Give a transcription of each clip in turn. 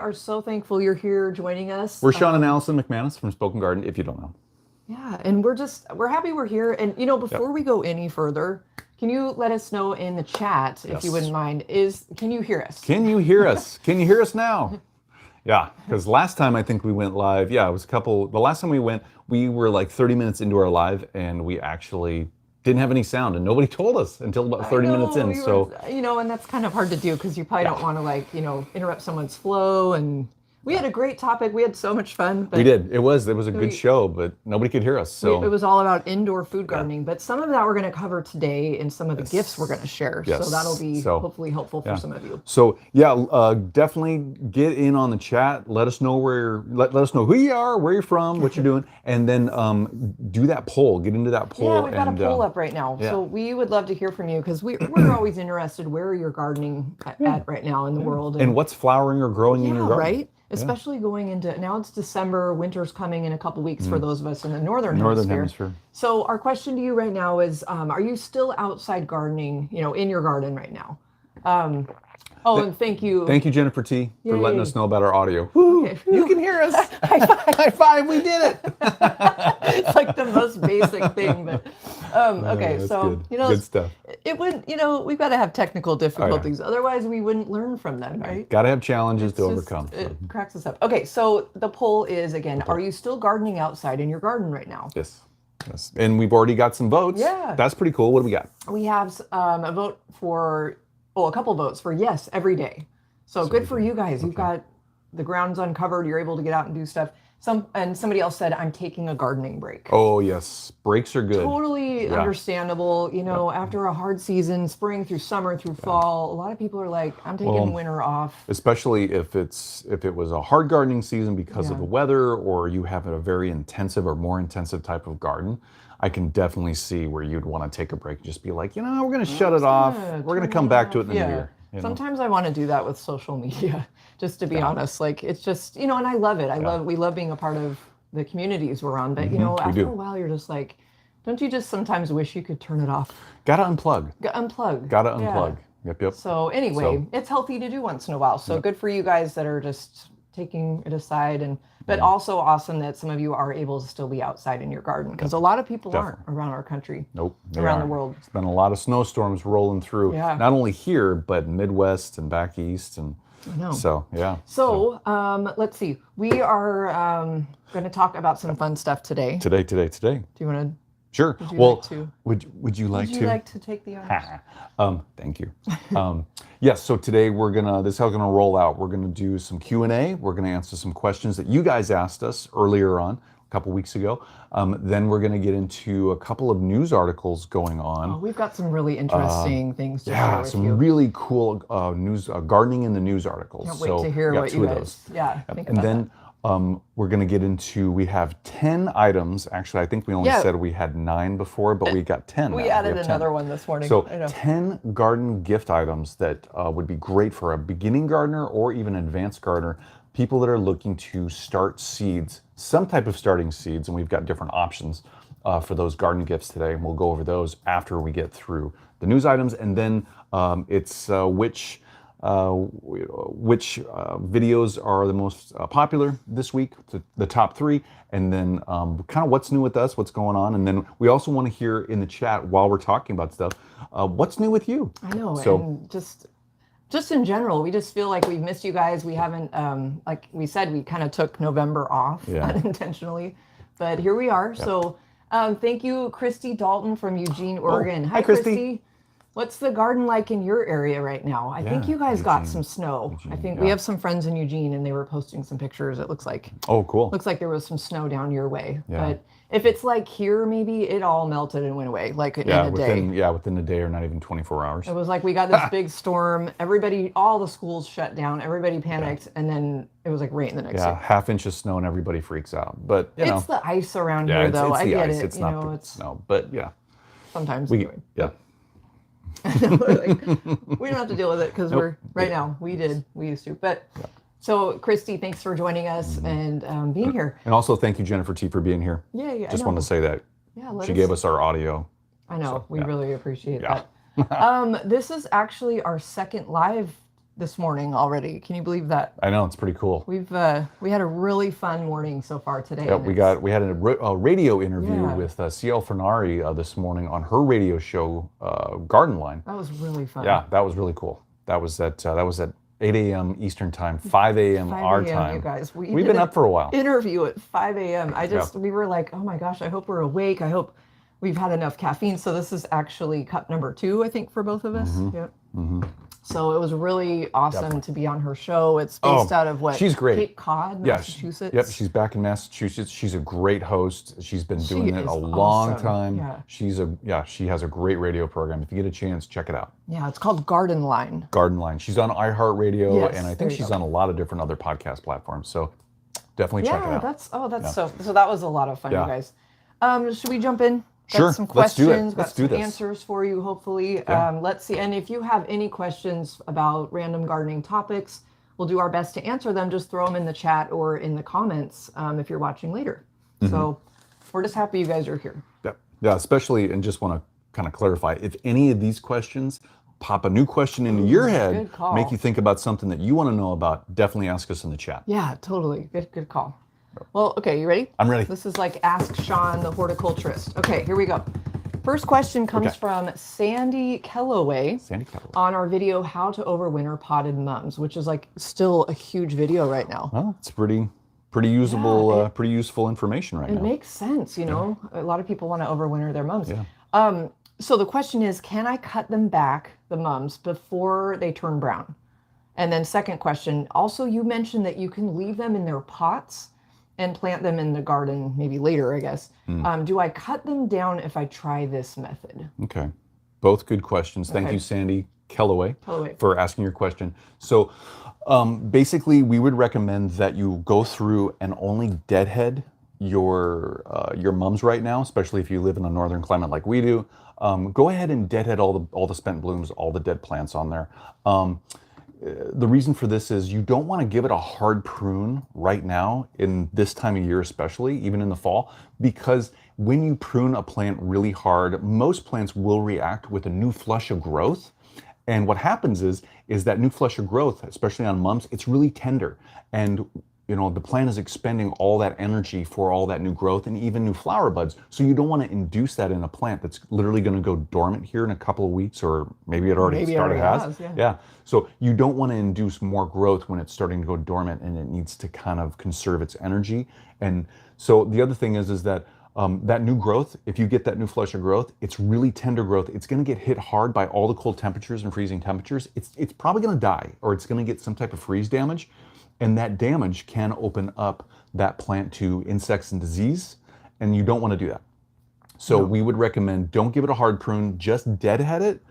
are so thankful you're here joining us. We're Sean and Allison McManus from Spoken Garden, if you don't know. Yeah, and we're happy we're here. And before we go any further, can you let us know in the chat, if you wouldn't mind, can you hear us? Can you hear us? Can you hear us now? Yeah, because last time I think we went live, it was the last time we went, we were like 30 minutes into our live and we actually didn't have any sound and nobody told us until about 30 minutes in. And that's kind of hard to do because you probably don't want to interrupt someone's flow. And we had a great topic. We had so much fun. But we did. It was a good show, but nobody could hear us. So it was all about indoor food gardening. But some of that we're going to cover today in some of the gifts we're going to share. Yes. So that'll be hopefully helpful for some of you. So definitely get in on the chat. Let us know let us know who you are, where you're from, what you're doing, and then do that poll. Get into that poll. Yeah, we've got a poll up right now. So we would love to hear from you because we're always interested where you're gardening at right now in the world. And what's flowering or growing in your garden. Right? Especially going into, now it's December, winter's coming in a couple weeks for those of us in the Northern Hemisphere. So our question to you right now is, are you still outside gardening, in your garden right now? And thank you. Thank you, Jennifer T, for letting us know about our audio. Woo! Okay. You can hear us. High five. High five, we did it. It's like the most basic thing, but okay, so good. Good stuff. It would, we've got to have technical difficulties, otherwise we wouldn't learn from them, right? Got to have challenges to overcome. It cracks us up. Okay, so the poll is again: are you still gardening outside in your garden right now? Yes. And we've already got some votes. Yeah, that's pretty cool. What do we got? We have a vote for a couple votes for yes every day. So good for you guys. You've got the ground's uncovered. You're able to get out and do stuff. Somebody else said, I'm taking a gardening break. Oh, yes. Breaks are good. Totally understandable. After a hard season, spring through summer through fall, a lot of people are like, I'm taking winter off. Especially if it was a hard gardening season because of the weather, or you have a very intensive or more intensive type of garden. I can definitely see where you'd want to take a break and just be like, we're going to shut it off. We're going to come back to it in the new year. Sometimes I want to do that with social media, just to be honest. Like, it's just, and I love it. We love being a part of the communities we're on. But, after a while, you're just like, don't you just sometimes wish you could turn it off? Gotta unplug. Gotta unplug. Yep. So anyway, it's healthy to do once in a while. So good for you guys that are just taking it aside. But also awesome that some of you are able to still be outside in your garden, because a lot of people aren't around our country. Nope. Around the world. It's been a lot of snowstorms rolling through, not only here, but Midwest and back east. And so, So, let's see. We are going to talk about some fun stuff today. Today. Do you want to? Sure. Would you like to take the honors? Thank you. Yes. So today this is how we're gonna roll out. We're gonna do some Q&A. We're gonna answer some questions that you guys asked us earlier on, a couple weeks ago. Then we're gonna get into a couple of news articles going on. Oh, we've got some really interesting things to share with you. Some really cool news, gardening in the news articles. Can't wait to hear what you guys. Think about that. We're going to get into, we have 10 items. Actually, I think we only said we had 9 before, but we got 10 We added another one this morning. So 10 garden gift items that would be great for a beginning gardener or even advanced gardener, people that are looking to start seeds, some type of starting seeds, and we've got different options for those garden gifts today, and we'll go over those after we get through the news items, and then it's which videos are the most popular this week, the top 3, and then kind of what's new with us, what's going on, and then we also want to hear in the chat while we're talking about stuff, what's new with you. I know, and just in general, we just feel like we've missed you guys. We haven't, like we said, we kind of took November off unintentionally, but here we are. So thank you, Christy Dalton from Eugene, Oregon. Hi, Christy. What's the garden like in your area right now? I think you guys got some snow. I think we have some friends in Eugene, and they were posting some pictures. It looks like looks like there was some snow down your way. But if it's like here, maybe it all melted and went away like in a day. Within a day or not even 24 hours. It was like we got this big storm. All the schools shut down. Everybody panicked, and then it was like rain the next day. Half inch of snow and everybody freaks out. But it's the ice around here, though. It's I get ice. it. It's not the snow, but sometimes we we don't have to deal with it because we're now. We used to, but so Christy, thanks for joining us and being here. And also thank you, Jennifer T, for being here. Just want to say that she gave us our audio. I know, we really appreciate that. This is actually our second live this morning already. Can you believe that? I know, it's pretty cool. We had a really fun morning so far today. Yeah, we had a radio interview with CL Fernari this morning on her radio show, Garden Line. That was really fun. Yeah, that was really cool. That was at 8 a.m. Eastern time, 5 a.m. our time. You guys, we've been up for a while. Interview at 5 a.m. We were like, oh my gosh, I hope we're awake. I hope we've had enough caffeine. So this is actually cup number 2, I think, for both of us. Yep. So it was really awesome to be on her show. It's based out of she's great. Cape Cod, Massachusetts. Yep, she's back in Massachusetts. She's a great host. She's been doing it a long time. Yeah. She has a great radio program. If you get a chance, check it out. Yeah, it's called Garden Line. Garden Line. She's on iHeartRadio, and I think she's on a lot of different other podcast platforms. So definitely check it out. So that was a lot of fun, you guys. Should we jump in? Sure. Some questions, Let's do this. Answers for you, hopefully. Let's see. And if you have any questions about random gardening topics, we'll do our best to answer them. Just throw them in the chat or in the comments if you're watching later. So we're just happy you guys are here. Yeah, especially, and just want to kind of clarify, if any of these questions pop a new question into your head, make you think about something that you want to know about, definitely ask us in the chat. Yeah, totally. Good call. Well, okay, you ready? I'm ready. This is like Ask Sean, the horticulturist. Okay, here we go. First question comes from Sandy Kellaway. On our video, How to Overwinter Potted Mums, which is like still a huge video right now. Well, it's pretty usable, pretty useful information right now. It makes sense, you know. A lot of people want to overwinter their mums. Yeah. So the question is, can I cut them back, the mums, before they turn brown? And then second question, also you mentioned that you can leave them in their pots and plant them in the garden maybe later, I guess. Do I cut them down if I try this method? Okay. Both good questions. Thank you, Sandy Kellaway, for asking your question. So basically, we would recommend that you go through and only deadhead your mums right now, especially if you live in a northern climate like we do. Go ahead and deadhead all the spent blooms, all the dead plants on there. The reason for this is you don't want to give it a hard prune right now in this time of year, especially even in the fall, because when you prune a plant really hard, most plants will react with a new flush of growth. And what happens is that new flush of growth, especially on mums, it's really tender. And you know, the plant is expending all that energy for all that new growth and even new flower buds. So you don't want to induce that in a plant that's literally going to go dormant here in a couple of weeks, or maybe it already has. Yeah. So you don't want to induce more growth when it's starting to go dormant and it needs to kind of conserve its energy. And so the other thing is that that new growth, if you get that new flush of growth, it's really tender growth. It's going to get hit hard by all the cold temperatures and freezing temperatures. It's probably going to die, or it's going to get some type of freeze damage. And that damage can open up that plant to insects and disease, and you don't want to do that. So we would recommend, don't give it a hard prune, just deadhead it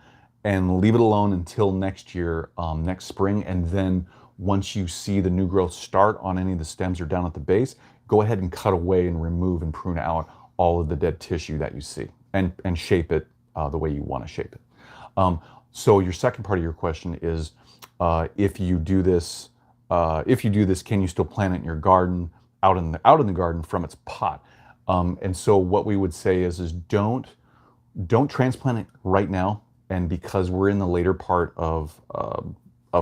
and leave it alone until next year, next spring. And then once you see the new growth start on any of the stems or down at the base, go ahead and cut away and remove and prune out all of the dead tissue that you see, and shape it the way you want to shape it. So your second part of your question is, if you do this, can you still plant it in your garden, out in the garden from its pot? And so what we would say is don't transplant it right now, and because we're in the later part of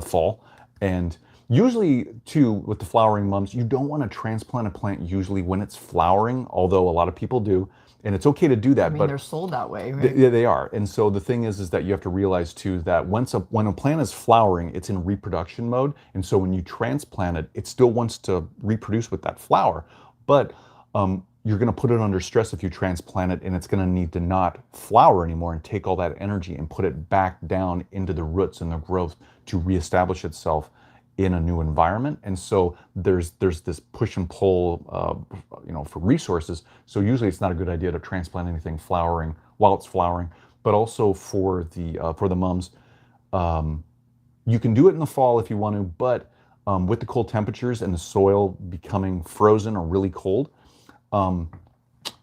fall, and usually too with the flowering mums, you don't want to transplant a plant usually when it's flowering, although a lot of people do. And it's okay to do that. I mean, but they're sold that way, right? They are. And so the thing is that you have to realize too that when a plant is flowering, it's in reproduction mode. And so when you transplant it, it still wants to reproduce with that flower. But you're going to put it under stress if you transplant it, and it's going to need to not flower anymore and take all that energy and put it back down into the roots and the growth to reestablish itself in a new environment. And so there's this push and pull, for resources. So usually it's not a good idea to transplant anything flowering while it's flowering. But also for the mums, you can do it in the fall if you want to. But with the cold temperatures and the soil becoming frozen or really cold,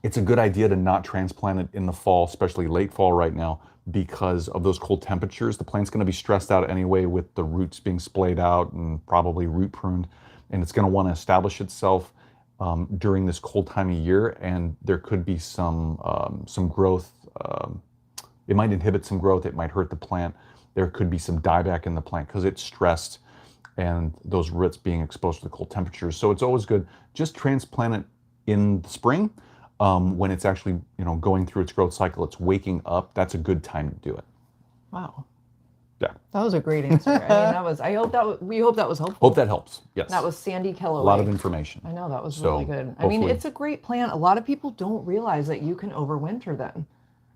it's a good idea to not transplant it in the fall, especially late fall right now, because of those cold temperatures. The plant's going to be stressed out anyway with the roots being splayed out and probably root pruned, and it's going to want to establish itself during this cold time of year, and there could be some growth. It might inhibit some growth. It might hurt the plant, there could be some dieback in the plant because it's stressed and those roots being exposed to the cold temperatures. So it's always good, just transplant it in the spring when it's actually, going through its growth cycle, it's waking up. That's a good time to do it. Wow. Yeah. That was a great answer. I mean, we hope that was helpful. Hope that helps. Yes. That was Sandy Kellaway. A lot of information. I know, that was So, really good. I mean, hopefully- it's a great plant. A lot of people don't realize that you can overwinter them.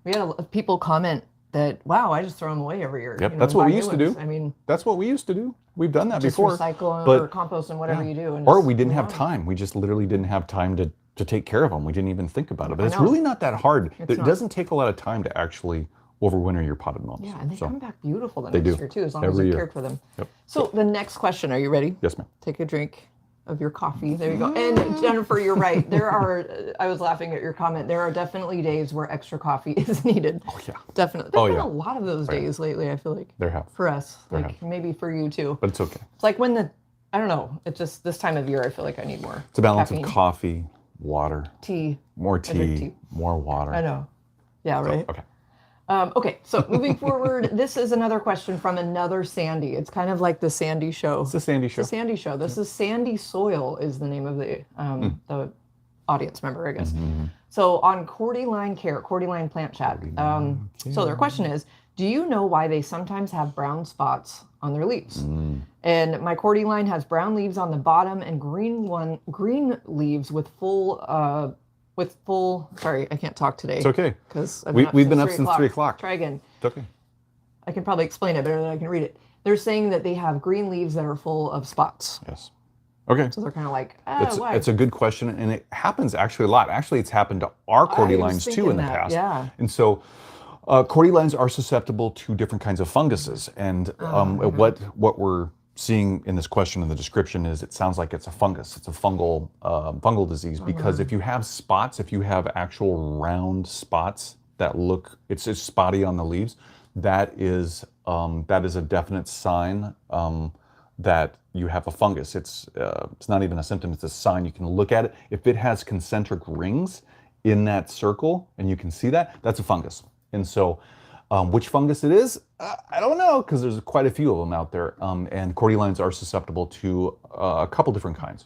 We had people comment that, wow, I just throw them away every year. Yep, and that's what buy we new used to ones. do. I mean, That's what we used to do. We've done that just before. recycle but- or compost and whatever you do. And Or just we didn't move have on. time. We just literally didn't have time to take care of them. We didn't even think about it. But I it's know. really not that hard. It's It not. doesn't take a lot of time to actually overwinter your potted mills. Yeah, and they So, come back beautiful the They next do. year too, as long as Every you year. cared for them. Yep. So the next question, are you ready? Yes, ma'am. Take a drink of your coffee. There you go. And Jennifer, you're right. I was laughing at your comment. There are definitely days where extra coffee is needed. Oh, yeah. Definitely. There's been a lot of those days lately, I feel like. There have. For us. There Like maybe for you too. But it's okay. It's like I don't know. It's just this time of year, I feel like I need more. It's a balance caffeine. of coffee, water, Tea. more drink tea, tea. more water. I know. Yeah, right. Okay. Okay, so moving forward, this is another question from another Sandy. It's kind of like the Sandy show. It's a Sandy show. The Sandy show. This is Sandy Soil is the name of the audience member, I guess. So on cordyline care, cordyline plant chat. So their question is, do you know why they sometimes have brown spots on their leaves? And my cordyline has brown leaves on the bottom and green leaves with full. Sorry, I can't talk today. It's okay. Because We've been up since 3 o'clock. Try again. It's okay. I can probably explain it better than I can read it. They're saying that they have green leaves that are full of spots. Yes. Okay. So they're kind of like, why? It's a good question, and it happens actually a lot. Actually, it's happened to our cordylines too in the past. Yeah. And so, cordylines are susceptible to different kinds of funguses. And what we're seeing in this question in the description is it sounds like it's a fungus. It's a fungal disease because if you have spots, if you have actual round spots that look, it's just spotty on the leaves, that is a definite sign that you have a fungus. It's not even a symptom, it's a sign. You can look at it. If it has concentric rings in that circle and you can see that, that's a fungus. And so which fungus it is, I don't know, because there's quite a few of them out there. And cordylines are susceptible to a couple different kinds.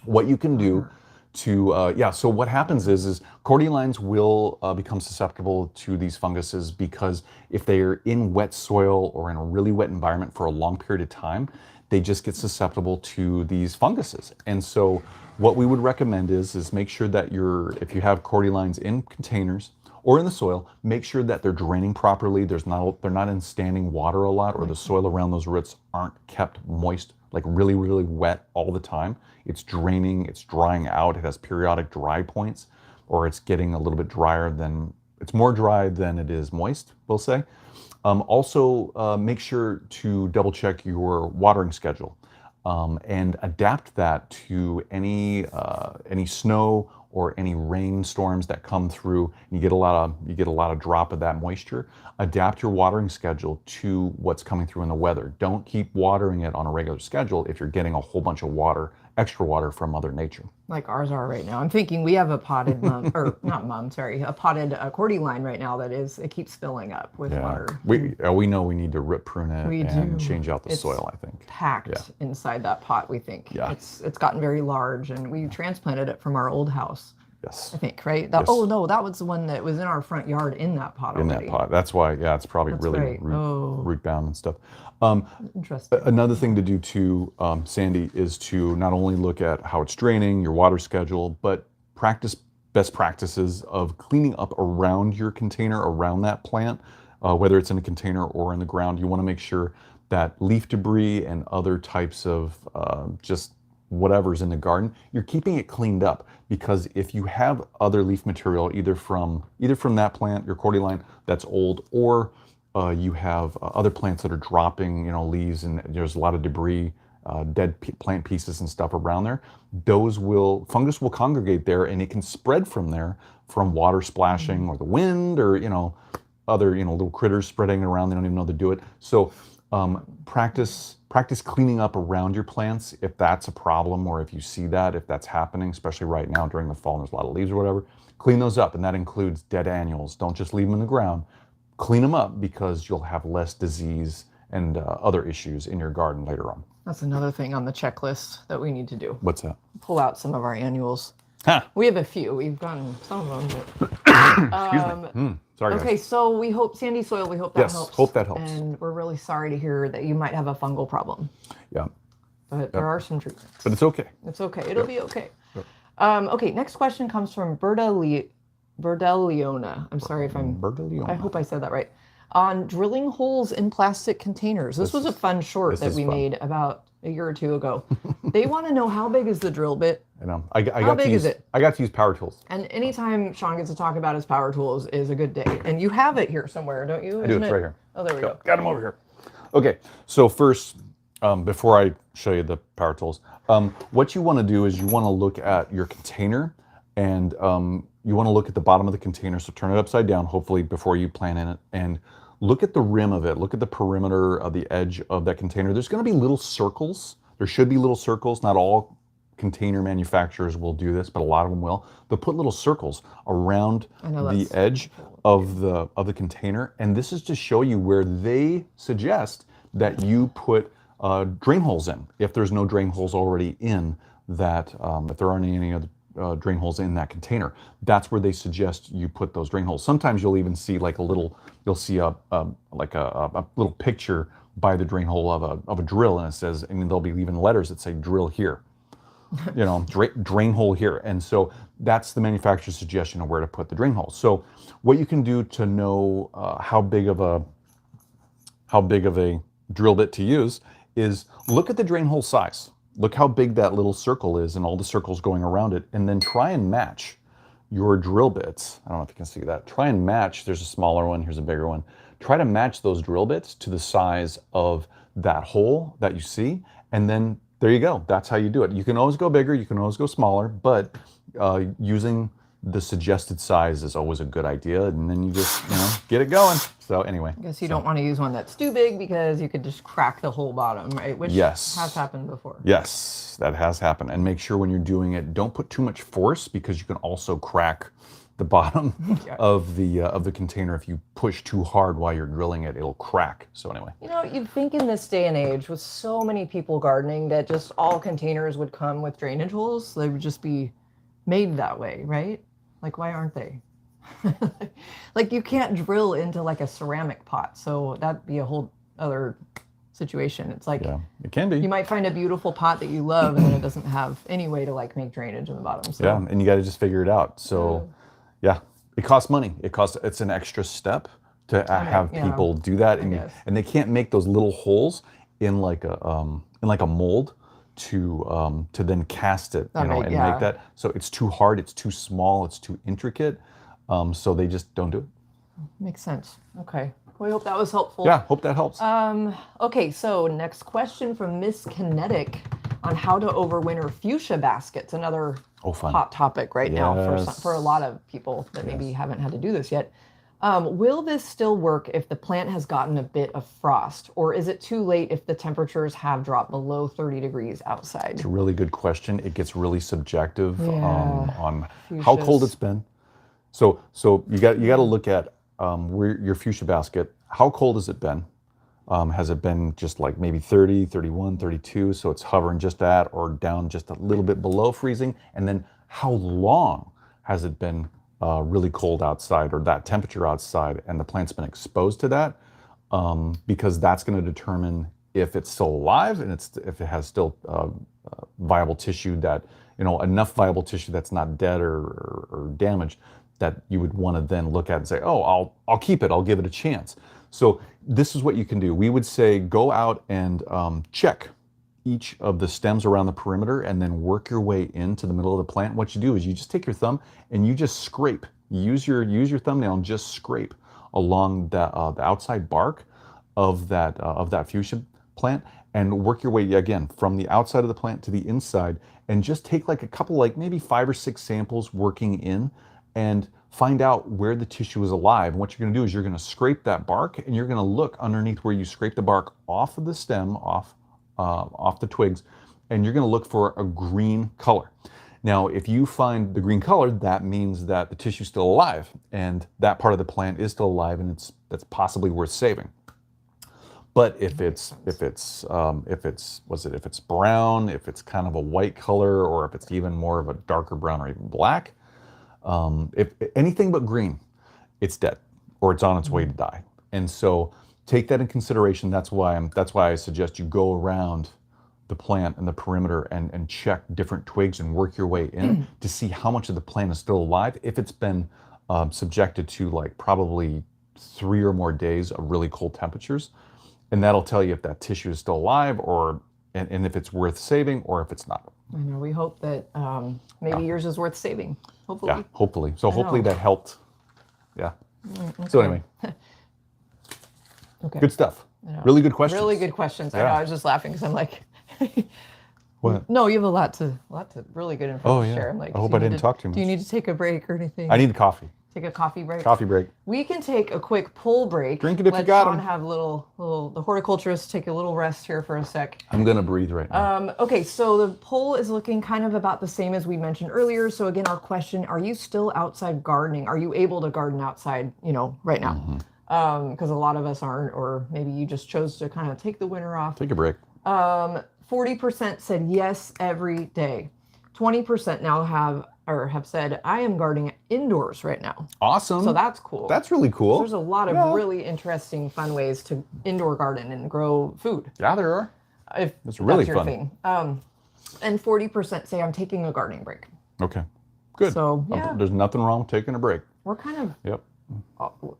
What you can do so what happens is cordylines will become susceptible to these funguses because if they're in wet soil or in a really wet environment for a long period of time, they just get susceptible to these funguses. And so what we would recommend is make sure that if you have cordylines in containers or in the soil, make sure that they're draining properly. They're not in standing water a lot, or the soil around those roots aren't kept moist, like really, really wet all the time. It's draining, it's drying out, it has periodic dry points, or it's getting a little bit it's more dry than it is moist, we'll say. Also, make sure to double check your watering schedule and adapt that to any snow or any rainstorms that come through. And you get a lot of drop of that moisture. Adapt your watering schedule to what's coming through in the weather. Don't keep watering it on a regular schedule if you're getting a whole bunch of extra water from Mother Nature. Like ours are right now. I'm thinking we have a potted a potted cordyline right now it keeps filling up with water. We know we need to rip prune it and change out the It's soil, I think. Packed inside that pot, we think. Yeah. It's gotten very large, and we transplanted it from our old house. Yes. I think, right? Yes. Oh no, that was the one that was in our front yard in that pot already. In that pot. That's why, it's probably really right. root bound and stuff. Interesting. Another thing to do too, Sandy, is to not only look at how it's draining, your water schedule, but practice best practices of cleaning up around your container, around that plant, whether it's in a container or in the ground. You want to make sure that leaf debris and other types of just whatever's in the garden, you're keeping it cleaned up, because if you have other leaf material, either from that plant, your cordyline, that's old, or you have other plants that are dropping, leaves, and there's a lot of debris, dead plant pieces and stuff around there. Fungus will congregate there, and it can spread from there from water splashing or the wind, or other little critters spreading around. They don't even know they do it. So practice cleaning up around your plants if that's a problem, or if you see if that's happening, especially right now during the fall and there's a lot of leaves or whatever. Clean those up, and that includes dead annuals. Don't just leave them in the ground. clean them up because you'll have less disease and other issues in your garden later on. That's another thing on the checklist that we need to do. What's that? Pull out some of our annuals. Huh. We have a few. We've gotten some of them. But, Excuse me. Sorry, okay, guys. so we hope sandy soil. We hope that Yes, helps. hope that helps. And we're really sorry to hear that you might have a fungal problem. Yeah. But there are some treatments. But it's okay. It's okay. It'll be okay. Okay, next question comes from Berta Leona. I'm sorry if I hope I said that right. On drilling holes in plastic containers. This was a fun short that we made about a year or two ago. They want to know, how big is the drill bit? I know. How big is it? I got to use power tools. And anytime Sean gets to talk about his power tools is a good day. And you have it here somewhere, don't you? I do. It's right here. Oh, there we go. Got them over here. Okay. So first, before I show you the power tools, what you want to do is you want to look at your container, and you want to look at the bottom of the container. So turn it upside down, hopefully, before you plant in it, and look at the rim of it. Look at the perimeter of the edge of that container. There's going to be little circles. There should be little circles. Not all container manufacturers will do this, but a lot of them will. They'll put little circles around the edge of the container, and this is to show you where they suggest that you put drain holes in. If there's no drain holes already in that, if there aren't any other drain holes in that container, that's where they suggest you put those drain holes. Sometimes you'll even see like you'll see a little picture by the drain hole of a drill, and it says, and they'll be even letters that say drill here, you know, drain hole here. And so that's the manufacturer's suggestion of where to put the drain hole. So what you can do to know how big of a drill bit to use is look at the drain hole size. Look how big that little circle is and all the circles going around it, and then try and match your drill bits. I don't know if you can see that. Try and match, there's a smaller one, here's a bigger one. Try to match those drill bits to the size of that hole that you see, and then there you go. That's how you do it. You can always go bigger, you can always go smaller, but using the suggested size is always a good idea, and then you just, get it going. So anyway. I guess you don't want to use one that's too big because you could just crack the whole bottom, right? Which has happened before. Yes, that has happened. And make sure when you're doing it, don't put too much force, because you can also crack the bottom of the container. If you push too hard while you're drilling it, it'll crack. So anyway. You'd think in this day and age, with so many people gardening, that just all containers would come with drainage holes. They would just be made that way, right? Like, why aren't they? Like, you can't drill into like a ceramic pot, so that'd be a whole other situation. It's like, it can be. You might find a beautiful pot that you love, and then it doesn't have any way to like make drainage in the bottom. So. Yeah, and you got to just figure it out. So, it costs money. It's an extra step to have people do that, and they can't make those little holes in like a mold to then cast it, and make that. So it's too hard, it's too small, it's too intricate. So they just don't do it. Makes sense. Okay. We hope that was helpful. Yeah, hope that helps. Okay, so next question from Miss Kinetic on how to overwinter fuchsia baskets. Another hot topic right now for a lot of people that maybe haven't had to do this yet. Will this still work if the plant has gotten a bit of frost, or is it too late if the temperatures have dropped below 30 degrees outside? It's a really good question. It gets really subjective on how cold it's been. So you got to look at where your fuchsia basket, how cold has it been? Has it been just like maybe 30, 31, 32, so it's hovering just at or down just a little bit below freezing? And then how long has it been really cold outside, or that temperature outside, and the plant's been exposed to that? Because that's going to determine if it's still alive, and if it has still viable tissue, that enough viable tissue that's not dead or damaged, that you would want to then look at and say, oh, I'll keep it, I'll give it a chance. So this is what you can do. We would say go out and check each of the stems around the perimeter, and then work your way into the middle of the plant. What you do is you just take your thumb and you just scrape. Use your thumbnail and just scrape along the outside bark of that fuchsia plant, and work your way again from the outside of the plant to the inside, and just take like a couple, like maybe 5 or 6 samples working in, and find out where the tissue is alive. And what you're going to do is you're going to scrape that bark, and you're going to look underneath where you scrape the bark off of the stem, off the twigs, and you're going to look for a green color. Now, if you find the green color, that means that the tissue is still alive, and that part of the plant is still alive, and that's possibly worth saving. But if it's brown, if it's kind of a white color, or if it's even more of a darker brown or even black, if anything but green, it's dead or it's on its way to die. And so take that in consideration. That's why I suggest you go around the plant and the perimeter and check different twigs and work your way in to see how much of the plant is still alive. If it's been subjected to like probably 3 or more days of really cold temperatures, and that'll tell you if that tissue is still alive and if it's worth saving or if it's not. I know, we hope that maybe yours is worth saving. Hopefully. Yeah, hopefully. So hopefully that helped. Yeah. Okay. So anyway. Okay. Good stuff. Really good questions. Really good questions. I know, I was just laughing because I'm like, what? No, you have a lot to really good info to share. I'm like, I hope I didn't talk too much. Do you need to take a break or anything? I need coffee. Take a coffee break? Coffee break. We can take a quick pull break. Drink it if you got them. Let Sean have the horticulturist take a little rest here for a sec. I'm going to breathe right now. Okay, so the poll is looking kind of about the same as we mentioned earlier. So again, our question, are you still outside gardening? Are you able to garden outside, right now? Because a lot of us aren't, or maybe you just chose to kind of take the winter off. Take a break. 40% said yes every day. 20% now have said, I am gardening indoors right now. Awesome. So that's cool. That's really cool. So there's a lot of really interesting, fun ways to indoor garden and grow food. Yeah, there are. If it's really that's your thing. And 40% say I'm taking a gardening break. Okay, good. So yeah, there's nothing wrong with taking a break. We're kind of, yep.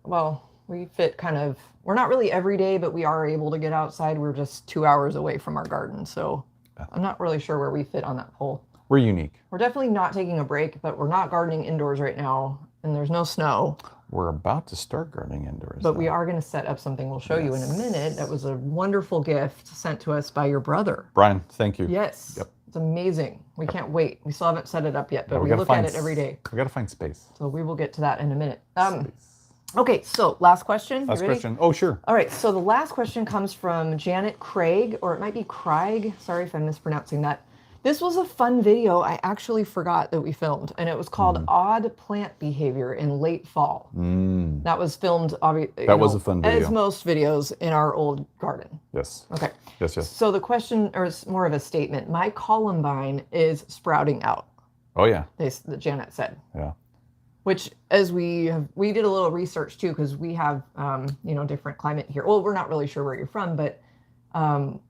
Well, we fit kind of, we're not really every day, but we are able to get outside. We're just 2 hours away from our garden. So I'm not really sure where we fit on that poll. We're unique. We're definitely not taking a break, but we're not gardening indoors right now, and there's no snow. We're about to start gardening indoors. But we are going to set up something we'll show you in a minute. That was a wonderful gift sent to us by your brother. Brian, thank you. Yes. Yep. It's amazing. We can't wait. We still haven't set it up yet, but we look at it every day. We got to find space. So we will get to that in a minute. Okay, so last question. Last question. Oh, sure. All right, so the last question comes from Janet Craig, or it might be Craig. Sorry if I'm mispronouncing that. This was a fun video I actually forgot that we filmed, and it was called Odd Plant Behavior in Late Fall. That was filmed, obviously. That was a fun video. As most videos in our old garden. Yes. Okay. Yes. So the question, or it's more of a statement, my columbine is sprouting out. Oh, yeah. Janet said. Yeah. Which, as we did a little research too, because we have, different climate here. Well, we're not really sure where you're from, but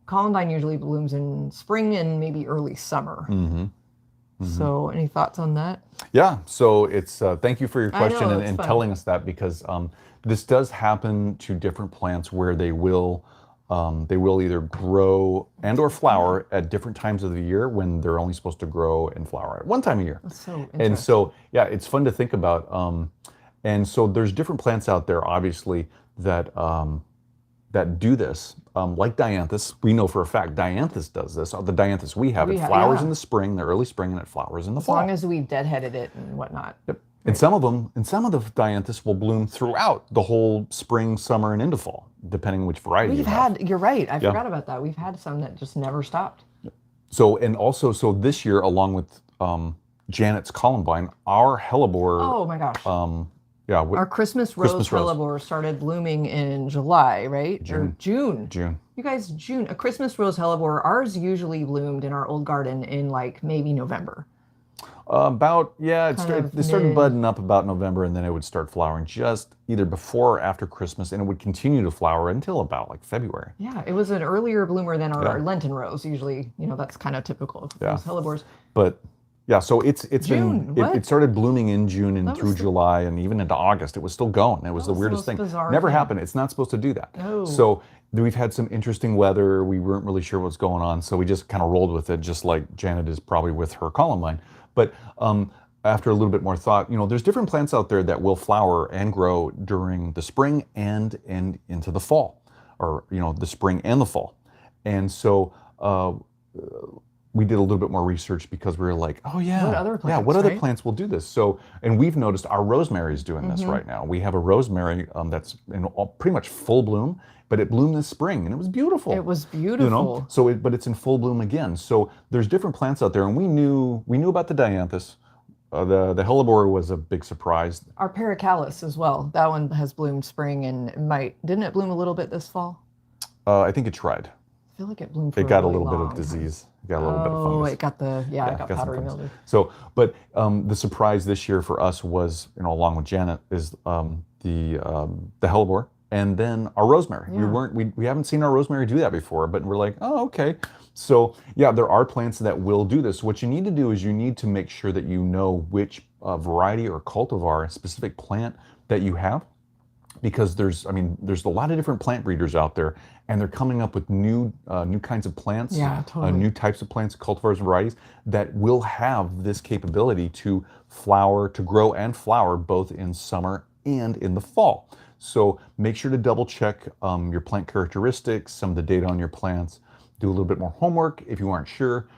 columbine usually blooms in spring and maybe early summer. So any thoughts on that? Yeah, so it's thank you for your question and fun. telling us that, because this does happen to different plants where they will either grow and or flower at different times of the year when they're only supposed to grow and flower at one time a year. That's so interesting. And so, yeah, it's fun to think about. And so there's different plants out there, obviously, that do this, like dianthus. We know for a fact dianthus does this. The dianthus we have, it flowers in the spring, the early spring, and it flowers in the fall. As long as we deadheaded it and whatnot. Yep. And some of the dianthus will bloom throughout the whole spring, summer, and into fall, depending which variety you have. You're right, I forgot about that. We've had some that just never stopped. So this year, along with Janet's columbine, our hellebore. Oh my gosh. Our Christmas rose hellebore started blooming in July, right? June. Or June. June. You guys, June. A Christmas rose hellebore, ours usually bloomed in our old garden in like maybe November. It started budding up about November, and then it would start flowering just either before or after Christmas, and it would continue to flower until about like February. Yeah, it was an earlier bloomer than our Lenten rose. Usually, that's kind of typical of those hellebores. But yeah, so it started blooming in June and through July and even into August. It was still going. It was the weirdest thing. Never happened. It's not supposed to do that. No. So we've had some interesting weather. We weren't really sure what's going on, so we just kind of rolled with it, just like Janet is probably with her columbine. But after a little bit more thought, there's different plants out there that will flower and grow during the spring and into the fall, or the spring and the fall. And so we did a little bit more research because we were like, oh yeah, what other plants, what other right? plants will do this? So, and we've noticed our rosemary is doing this right now. We have a rosemary that's in pretty much full bloom, but it bloomed this spring and it was beautiful. It was beautiful. So but it's in full bloom again. So there's different plants out there, and we knew about the dianthus. The hellebore was a big surprise. Our paracallis as well. That one has bloomed spring and didn't it bloom a little bit this fall? I think it tried. I feel like it bloomed for It got a a little bit long of disease. It got a little bit of Oh, fungus. it got it got some powdery fungus. mildew. So, but the surprise this year for us was, along with Janet, is the hellebore and then our rosemary. Yeah. We haven't seen our rosemary do that before, but we're like, oh, okay. So yeah, there are plants that will do this. What you need to do is you need to make sure that you know which variety or cultivar, a specific plant that you have, because there's a lot of different plant breeders out there, and they're coming up with new kinds of plants, Yeah, totally. new types of plants, cultivars and varieties that will have this capability to grow and flower both in summer and in the fall. So make sure to double check your plant characteristics, some of the data on your plants, do a little bit more homework if you aren't sure,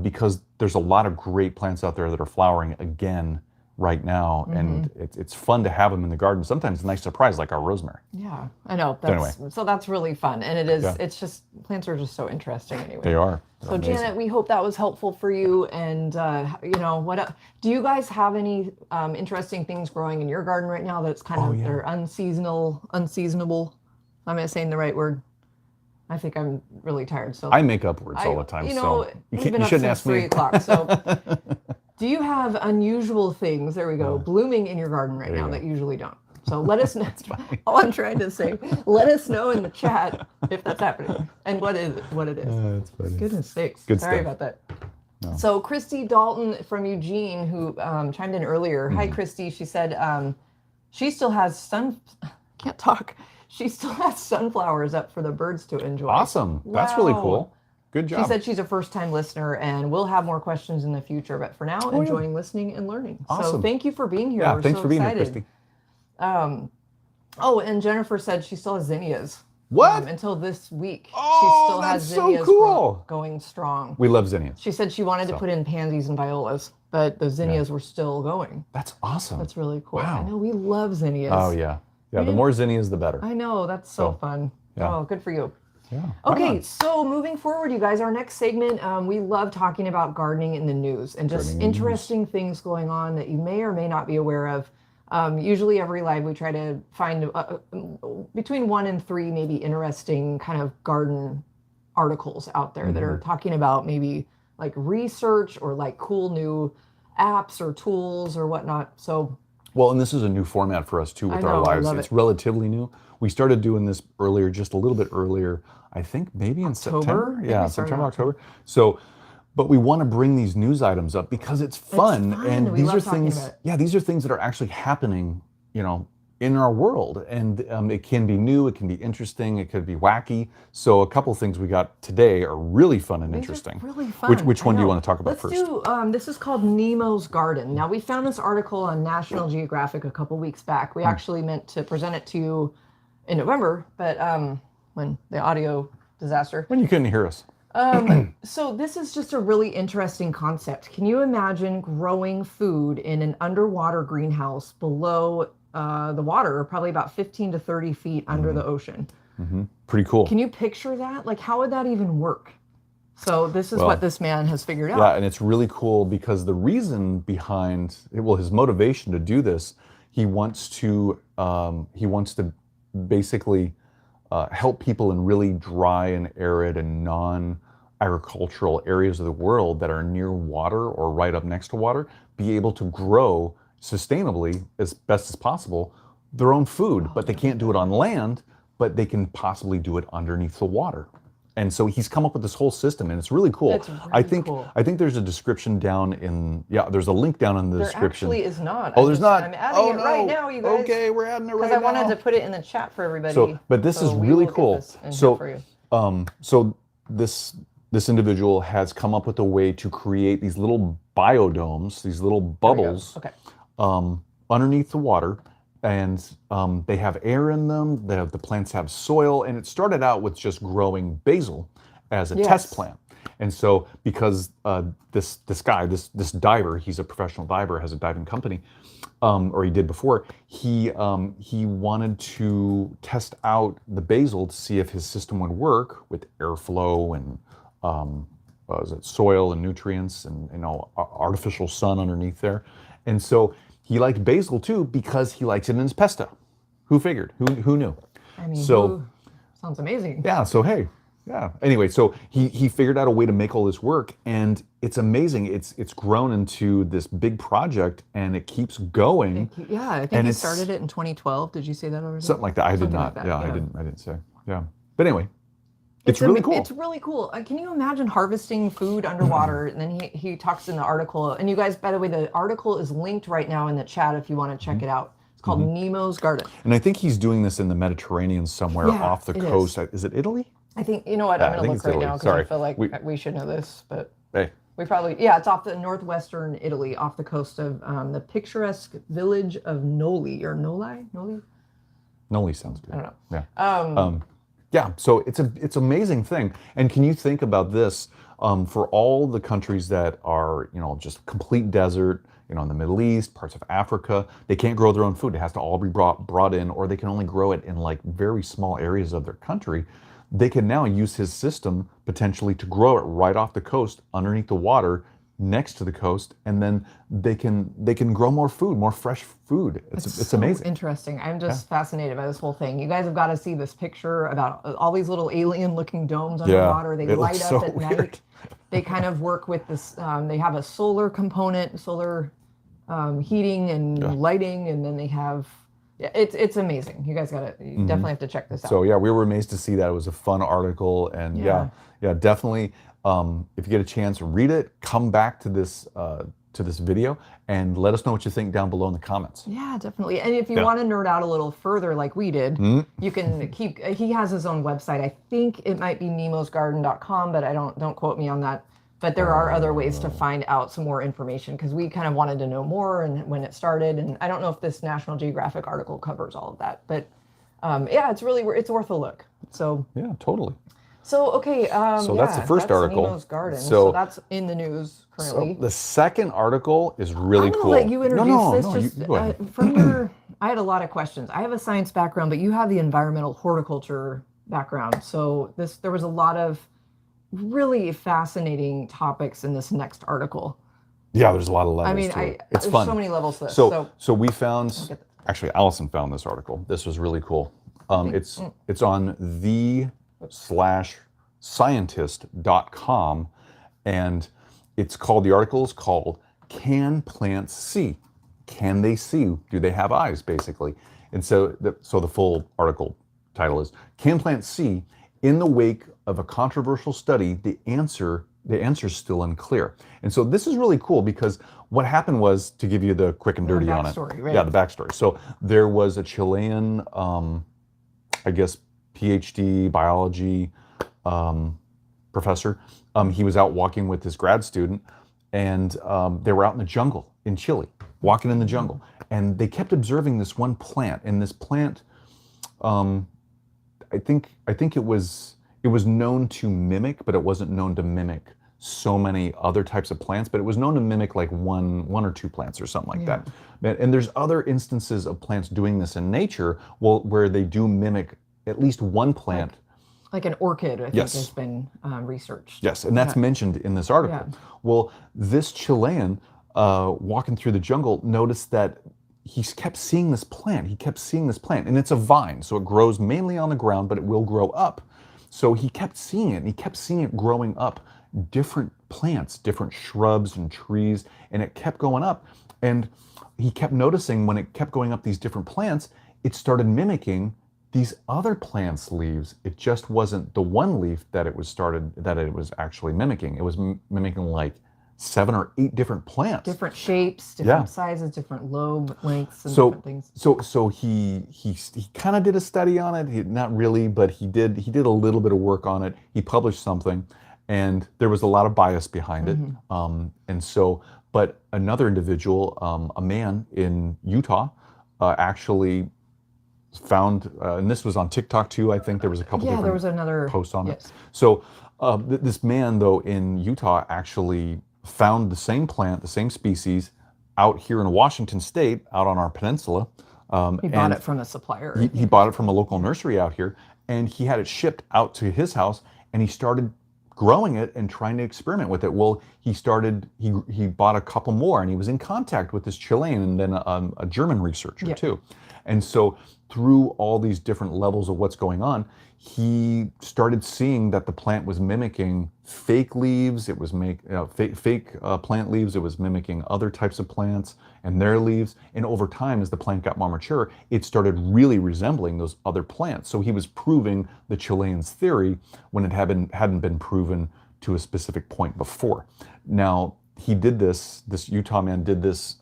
because there's a lot of great plants out there that are flowering again right now, and it's fun to have them in the garden. Sometimes a nice surprise like our rosemary. Yeah, I know. Anyway. So that's really fun, and it is. Yeah. It's just plants are just so interesting anyway. They are. They're So amazing. Janet, we hope that was helpful for you. And do you guys have any interesting things growing in your garden right now that's kind of they're unseasonable? Am I saying the right word? I think I'm really tired. So I make up words all the time, so we've you been up shouldn't since ask me. 3 o'clock. So do you have unusual things? There we go, blooming in your garden right now that usually don't. So let us know. All I'm trying to say, let us know in the chat if that's happening and what it is. That's funny. Goodness sakes. Good Sorry stuff. about that. So Christy Dalton from Eugene, who chimed in earlier. Hi, Christy. She said she still has can't talk. She still has sunflowers up for the birds to enjoy. Awesome. That's really Wow. cool. Good job. She said she's a first-time listener, and we'll have more questions in the future. But for now, enjoying listening and learning. So Awesome. thank you for being here. Yeah, We're thanks so for being excited. here, Christy. Oh, and Jennifer said she still has zinnias. What? Until this week. Oh, she still that's has so zinnias cool. going strong. We love zinnias. She said she wanted to put in pansies and violas, but the zinnias were still going. That's awesome. That's really cool. Wow. I know we love zinnias. Oh yeah. Yeah, the more zinnias the better. I know, that's so fun. yeah. Oh, good for you. Yeah. Okay, so moving forward, you guys, our next segment, we love talking about gardening in the news and just interesting things going on that you may or may not be aware of. Usually every live we try to find between 1 and 3 maybe interesting kind of garden articles out there that are talking about maybe like research or like cool new apps or tools or whatnot. So well, and this is a new format for us too with our know, I lives. love It's it. relatively new. We started doing this earlier, just a little bit earlier, I think maybe in September. I think Yeah, we started September, in October. So, but we want to bring these news items up because it's fun, and We these are love talking things. about it. Yeah, these are things that are actually happening, in our world, and it can be new, it can be interesting, it could be wacky. So, a couple things we got today are really fun and interesting. Really fun. Which one I do you know. want to talk about Let's first? do, this is called Nemo's Garden. Now, we found this article on National Geographic a couple weeks back. We actually meant to present it to you in November, but when the audio disaster. When you couldn't hear us. So this is just a really interesting concept. Can you imagine growing food in an underwater greenhouse below the water, probably about 15 to 30 feet under the ocean? Pretty cool. Can you picture that? Like, how would that even work? So this is what this man has figured out. Yeah, and it's really cool because the reason behind his motivation to do this, he wants to basically help people in really dry and arid and non-agricultural areas of the world that are near water or right up next to water be able to grow sustainably as best as possible their own food, but they can't do it on land, but they can possibly do it underneath the water. And so he's come up with this whole system, and it's really cool. It's really cool. I think there's a description down in there's a link down in the There description. actually is not. Oh, there's not. I'm adding it right now, you guys. Okay, we're adding it right Because now. I wanted to put it in the chat for everybody. So, but this is we really will get cool. this in here So, for you. so this individual has come up with a way to create these little biodomes, these little bubbles, Okay. underneath the water, and they have air in them. The plants have soil, and it started out with just growing basil as a test plant. And so because this guy, this diver, he's a professional diver, has a diving company, or he did before. He wanted to test out the basil to see if his system would work with airflow and what was it, soil and nutrients and artificial sun underneath there. And so he liked basil too because he likes it in his pesto. Who figured? Who knew? I mean, sounds amazing. Yeah. So hey. Yeah. Anyway, so he figured out a way to make all this work, and it's amazing. It's grown into this big project, and it keeps going. Yeah, I think he started it in 2012. Did you say that already? Something like that. I did not. Like yeah, yeah, I didn't say. Yeah. But anyway, it's really cool. It's really cool. Can you imagine harvesting food underwater? And then he talks in the article. And you guys, by the way, the article is linked right now in the chat if you want to check it out. It's called Nemo's Garden. And I think he's doing this in the Mediterranean somewhere off the coast. Is it Italy? I think, you know what, I'm going to look right now because I feel like we should know this, but we probably, it's off the northwestern Italy, off the coast of the picturesque village of Noli, or Noli? Noli sounds good. I don't Yeah. know. Yeah, so it's an amazing thing. And can you think about this, for all the countries that are, just complete desert, in the Middle East, parts of Africa, they can't grow their own food. It has to all be brought in, or they can only grow it in like very small areas of their country. They can now use his system potentially to grow it right off the coast, underneath the water, next to the coast, and then they can grow more food, more fresh food. It's so amazing. Interesting. I'm just fascinated by this whole thing. You guys have got to see this picture about all these little alien-looking domes underwater. They light up at night. They kind of work with this. They have a solar component, solar heating and lighting, and then they have. Yeah, it's amazing. You guys definitely have to check this out. So yeah, we were amazed to see that. It was a fun article, and yeah, definitely. If you get a chance, read it. Come back to this video and let us know what you think down below in the comments. Yeah, definitely. And if you want to nerd out a little further, like we did, you can keep. He has his own website. I think it might be nemosgarden.com, but don't quote me on that. But there are other ways to find out some more information because we kind of wanted to know more and when it started. And I don't know if this National Geographic article covers all of that, but it's worth a look. So yeah, totally. So okay, so that's the first article. Nemo's Garden. So that's in the news currently. So the second article is really cool. I'm gonna let you introduce this. Go ahead. I had a lot of questions. I have a science background, but you have the environmental horticulture background. So there was a lot of really fascinating topics in this next article. Yeah, there's a lot of levels. I mean, it's fun. So many levels to this. So we found. Actually, Allison found this article. This was really cool. It's on the/scientist.com, and the article is called "Can Plants See? Can they see? Do they have eyes?" Basically, and so the full article title is "Can Plants See? In the Wake of a Controversial Study, the answer's still unclear." And so this is really cool because what happened was, to give you the quick and dirty on it. Right? Yeah, the backstory. So there was a Chilean, I guess, PhD biology professor. He was out walking with his grad student, and they were out in the jungle in Chile, walking in the jungle. And they kept observing this one plant. And this plant, I think it was known to mimic, but it wasn't known to mimic so many other types of plants, but it was known to mimic like one or two plants or something like that. And there's other instances of plants doing this in nature, where they do mimic at least one plant. Like an orchid, I think has been researched. Yes, and that's mentioned in this article. Yeah. Well, this Chilean walking through the jungle noticed that he kept seeing this plant. And it's a vine, so it grows mainly on the ground, but it will grow up. So he kept seeing it, and he kept seeing it growing up, different plants, different shrubs and trees, and it kept going up. And he kept noticing when it kept going up these different plants, it started mimicking these other plants' leaves. It just wasn't the one leaf that it was actually mimicking. It was mimicking like 7 or 8 different plants. Different shapes, different sizes, different lobe lengths, and different things. So he kind of did a study on it. Not really, but he did a little bit of work on it. He published something, and there was a lot of bias behind it. But another individual, a man in Utah, actually found, and this was on TikTok too. I think there was a couple different there was another posts on it. So This man, though, in Utah actually found the same plant, the same species, out here in Washington State, out on our peninsula. He bought it from a supplier, I He think. bought it from a local nursery out here, and he had it shipped out to his house, and he started growing it and trying to experiment with it. Well, he bought a couple more, and he was in contact with this Chilean and then a German researcher too. And so through all these different levels of what's going on, he started seeing that the plant was mimicking fake leaves. It was fake plant leaves. It was mimicking other types of plants and their leaves. And over time, as the plant got more mature, it started really resembling those other plants. So he was proving the Chilean's theory when it hadn't been proven to a specific point before. Now, he did this Utah man did this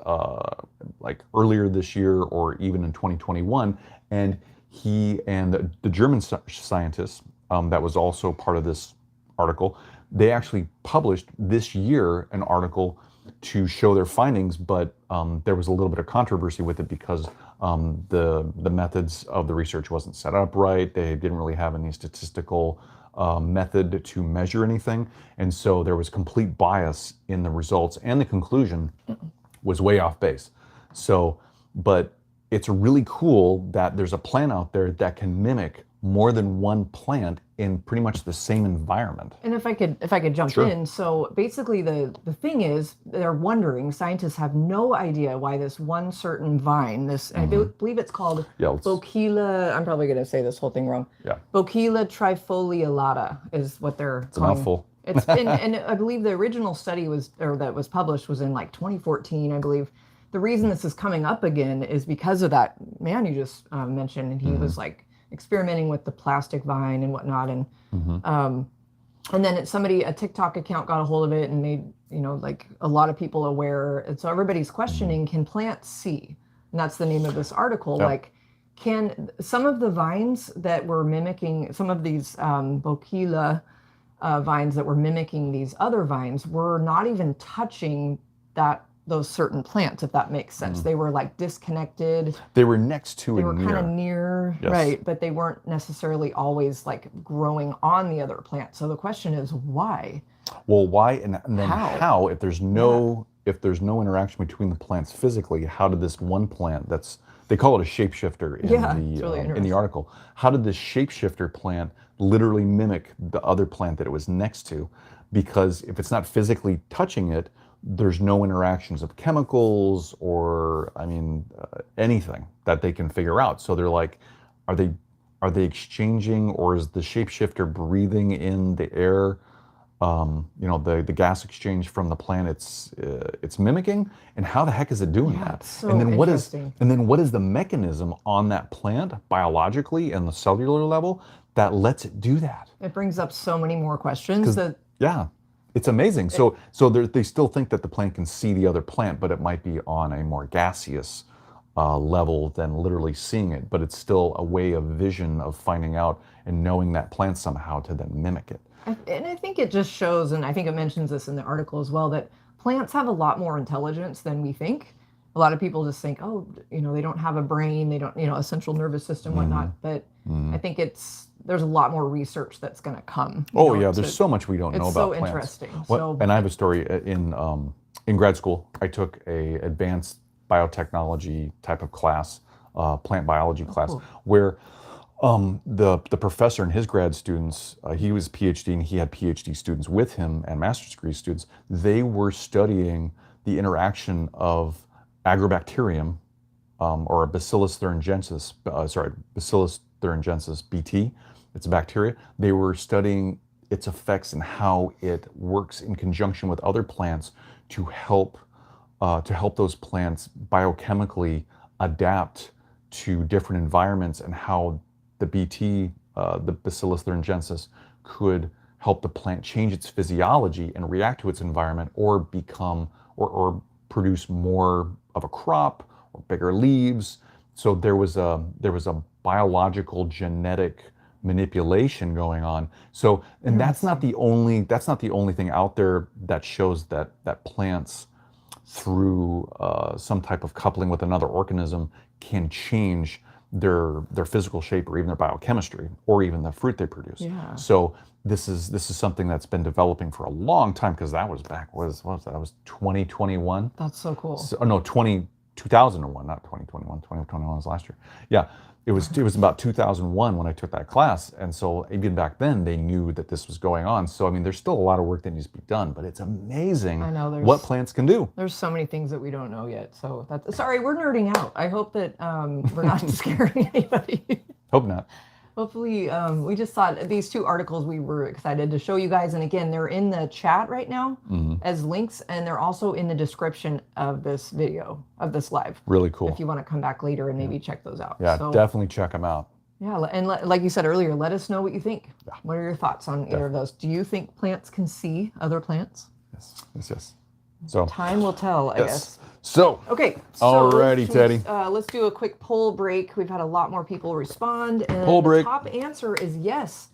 like earlier this year or even in 2021, and he and the German scientists that was also part of this article, they actually published this year an article to show their findings, but there was a little bit of controversy with it because the methods of the research wasn't set up right. They didn't really have any statistical method to measure anything, and so there was complete bias in the results, and the conclusion was way off base. So, but it's really cool that there's a plant out there that can mimic more than one plant in pretty much the same environment. And if I could jump in, so basically the thing is, they're wondering, scientists have no idea why this one certain vine, I believe it's called Bocchila, I'm probably going to say this whole thing wrong. Yeah. Bocchila trifoliata is what they're calling. It's a mouthful. It's been, and I believe the original study that was published was in like 2014, I believe. The reason this is coming up again is because of that man you just mentioned, and he was like experimenting with the plastic vine and whatnot, and then a TikTok account got a hold of it and made like a lot of people aware, and so everybody's questioning, can plants see? And that's the name of this article. Yep. Like, can some of the vines that were mimicking some of these Bocchila vines that were mimicking these other vines were not even touching those certain plants, if that makes sense. They were like disconnected. They were next to They were kind of near, yes. Right? But they weren't necessarily always like growing on the other plant. So the question is, why? Well, why, and then how? If there's no interaction between the plants physically, how did this one plant they call it a shapeshifter in the article? How did this shapeshifter plant literally mimic the other plant that it was next to? Because if it's not physically touching it, there's no interactions of chemicals or anything that they can figure out. So they're like, are they exchanging, or is the shapeshifter breathing in the air? The gas exchange from the plant it's mimicking, and how the heck is it doing that? So and then interesting. what is the mechanism on that plant biologically and the cellular level that lets it do that? It brings up so many more questions. Yeah. It's amazing. So they still think that the plant can see the other plant, but it might be on a more gaseous level than literally seeing it. But it's still a way of vision of finding out and knowing that plant somehow to then mimic it. And I think it just shows, and I think it mentions this in the article as well, that plants have a lot more intelligence than we think. A lot of people just think, they don't have a brain, they don't, a central nervous system, whatnot. But I think there's a lot more research that's going to come. There's so much we don't know about plants. It's so interesting. And I have a story in grad school. I took a advanced biotechnology type of class, plant biology class, where the professor and his grad students, he was PhD and he had PhD students with him and master's degree students. They were studying the interaction of agrobacterium, or Bacillus thuringiensis, Bacillus thuringiensis BT. It's a bacteria. They were studying its effects and how it works in conjunction with other plants to help those plants biochemically adapt to different environments, and how the BT, the Bacillus thuringiensis, could help the plant change its physiology and react to its environment, or become or produce more of a crop or bigger leaves. So there was a biological genetic manipulation going on. So, and that's not the only thing out there that shows that plants, through some type of coupling with another organism, can change their physical shape or even their biochemistry or even the fruit they produce. Yeah. So this is something that's been developing for a long time, because that was back, what was that? That was 2021. That's so cool. So, no, 2001, not 2021. 2021 was last year. Yeah. It was about 2001 when I took that class, and so even back then they knew that this was going on. So I mean, there's still a lot of work that needs to be done, but it's amazing what plants can do. There's so many things that we don't know yet. So that's sorry, we're nerding out. I hope that we're not scaring anybody. Hope not. Hopefully, we just thought these 2 articles we were excited to show you guys. And again, they're in the chat right now as links, and they're also in the description of this video, of this live. Really cool. If you want to come back later and maybe check those out. Yeah, definitely check them out. Yeah, and like you said earlier, let us know what you think. Yeah. What are your thoughts on either of those? Do you think plants can see other plants? Yes. So time will tell, I guess. So, okay. Alrighty, Teddy. Let's do a quick poll break. We've had a lot more people respond. And poll break. The top answer is yes.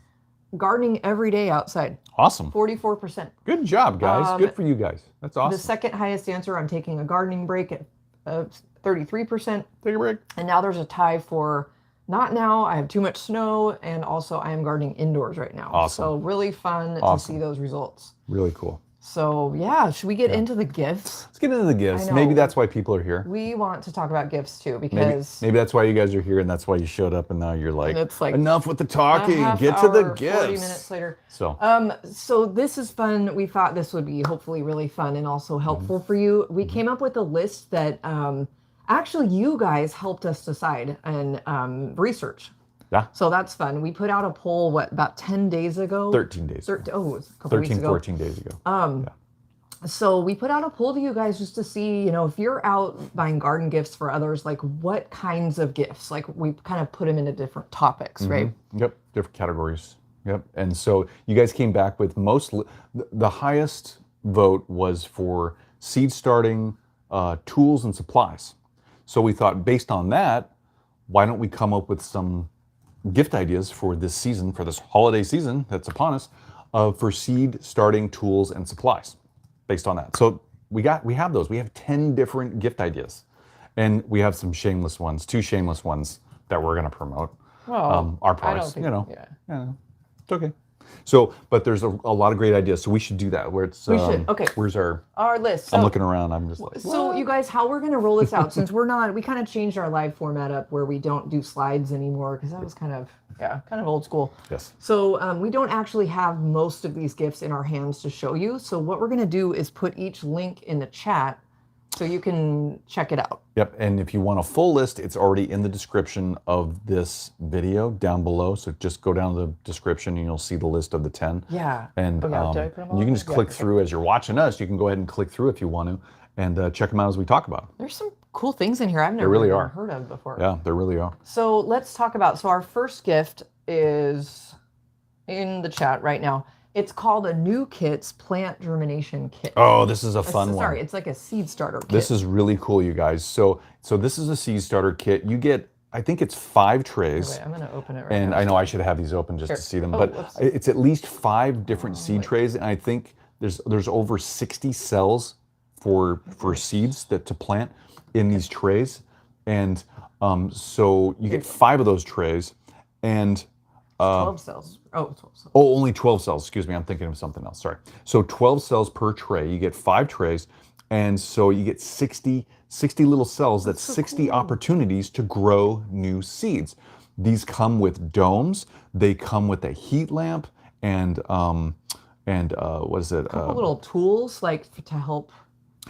Gardening every day outside. Awesome. 44%. Good job, guys. Good for you guys. That's awesome. The second highest answer, I'm taking a gardening break at 33%. Take a break. And now there's a tie for not now, I have too much snow, and also I am gardening indoors right now. Awesome. So really fun to see those results. Really cool. So yeah, should we get into the gifts? Let's get into the gifts. Maybe that's why people are here. We want to talk about gifts too, because maybe that's why you guys are here, and that's why you showed up, and now you're like, it's like enough with the talking, get to the gifts. 40 minutes later. So so this is fun. We thought this would be hopefully really fun and also helpful for you. We came up with a list that actually you guys helped us decide and research. Yeah. So that's fun. We put out a poll, about 10 days ago? 13 days. It was a couple weeks ago. 14 days ago. So we put out a poll to you guys just to see, if you're out buying garden gifts for others, like what kinds of gifts? Like we kind of put them into different topics, right? Yep. Different categories. Yep. And so you guys came back with the highest vote was for seed starting tools and supplies. So we thought, based on that, why don't we come up with some gift ideas for this season, for this holiday season that's upon us, for seed starting tools and supplies, based on that. So we have those. We have 10 different gift ideas, and we have some shameless ones, 2 shameless ones that we're going to promote. Well, our products, I don't think, it's okay. So, but there's a lot of great ideas. So we should do that. Where it's we should. Okay. Where's our list? I'm looking around. I'm just like. So you guys, how we're gonna roll this out? Since we kind of changed our live format up where we don't do slides anymore, because that was kind of old school. Yes. So we don't actually have most of these gifts in our hands to show you. So what we're gonna do is put each link in the chat, so you can check it out. Yep, and if you want a full list, it's already in the description of this video down below. So just go down to the description and you'll see the list of the 10. Yeah. And did I put them all you can in? just click through as you're watching us. You can go ahead and click through if you want to, and check them out as we talk about. There's some cool things in here I've never really even heard of before. Yeah, there really are. So let's talk about, our first gift is in the chat right now. It's called a New Kits Plant Germination Kit. Oh, this is a fun one. Sorry, it's like a seed starter kit. This is really cool, you guys. So this is a seed starter kit. You get, I think it's 5 trays. Wait, I'm going to open it right and now. I know I should have these open just to see them, but whoops. it's at least 5 different seed trays, and I think there's over 60 cells for seeds to plant in these trays, and so you get 5 of those trays, and 12 cells. 12 cells. Oh, only 12 cells. Excuse me. I'm thinking of something else. Sorry. So 12 cells per tray. You get 5 trays. And so you get 60 little cells. That's so 60 opportunities to grow new seeds. These come with domes. They come with a heat lamp and what is it? A couple little tools to help.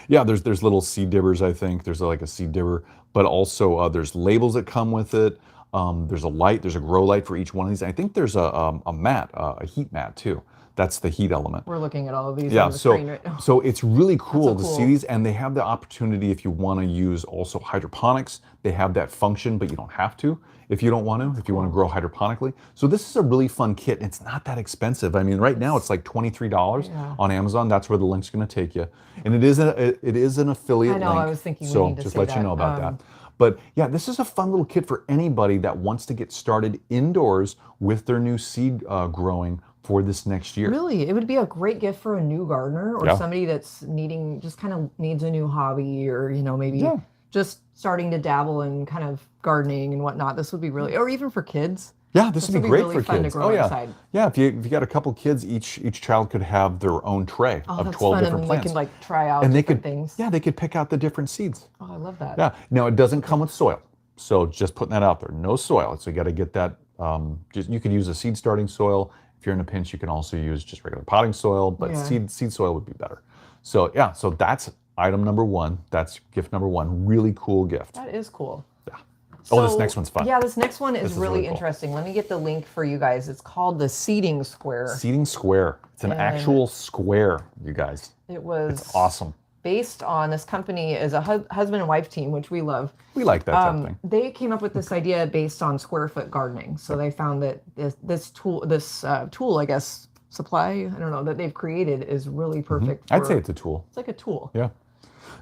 Yeah, there's little seed dibbers, I think. There's like a seed dibber, but also there's labels that come with it. There's a light, there's a grow light for each one of these. I think there's a mat, a heat mat too. That's the heat element. We're looking at all of these on the screen right now. So it's really cool to see these, and they have the opportunity if you want to use also hydroponics. They have that function, but you don't have to if you don't want to, if you want to grow hydroponically. So this is a really fun kit. It's not that expensive. I mean, right now it's like $23 on Amazon. That's where the link's going to take you. And it is an affiliate link. I know, I was thinking so we need to just say let you know about that. But yeah, this is a fun little kit for anybody that wants to get started indoors with their new seed growing for this next year. Really, it would be a great gift for a new gardener or somebody that's needs a new hobby, or maybe just starting to dabble in kind of gardening and whatnot, this would be really, or even for kids. Yeah, this would be great really for fun kids. To grow inside. Yeah. If you got a couple kids, each child could have their own tray of 12 fun. different And plants. they can like try out and they different could, things. Yeah, they could pick out the different seeds. Oh, I love that. Yeah. Now it doesn't come with soil, so just putting that out there. No soil. So you got to get that. You could use a seed starting soil. If you're in a pinch, you can also use just regular potting soil, but seed soil would be better. So yeah, so that's item number one. That's gift number one. Really cool gift. That is cool. Yeah. So, this next one's fun. Yeah, this next one is really cool. interesting. Let me get the link for you guys. It's called the seeding square. Seeding square. It's an actual square, you guys. It's awesome. Based on this company is a husband and wife team, which we love. We like that type of thing. They came up with this idea based on square foot gardening. So they found that this tool, I guess, supply, I don't know, that they've created is really perfect. I'd say it's a tool. It's like a tool. Yeah.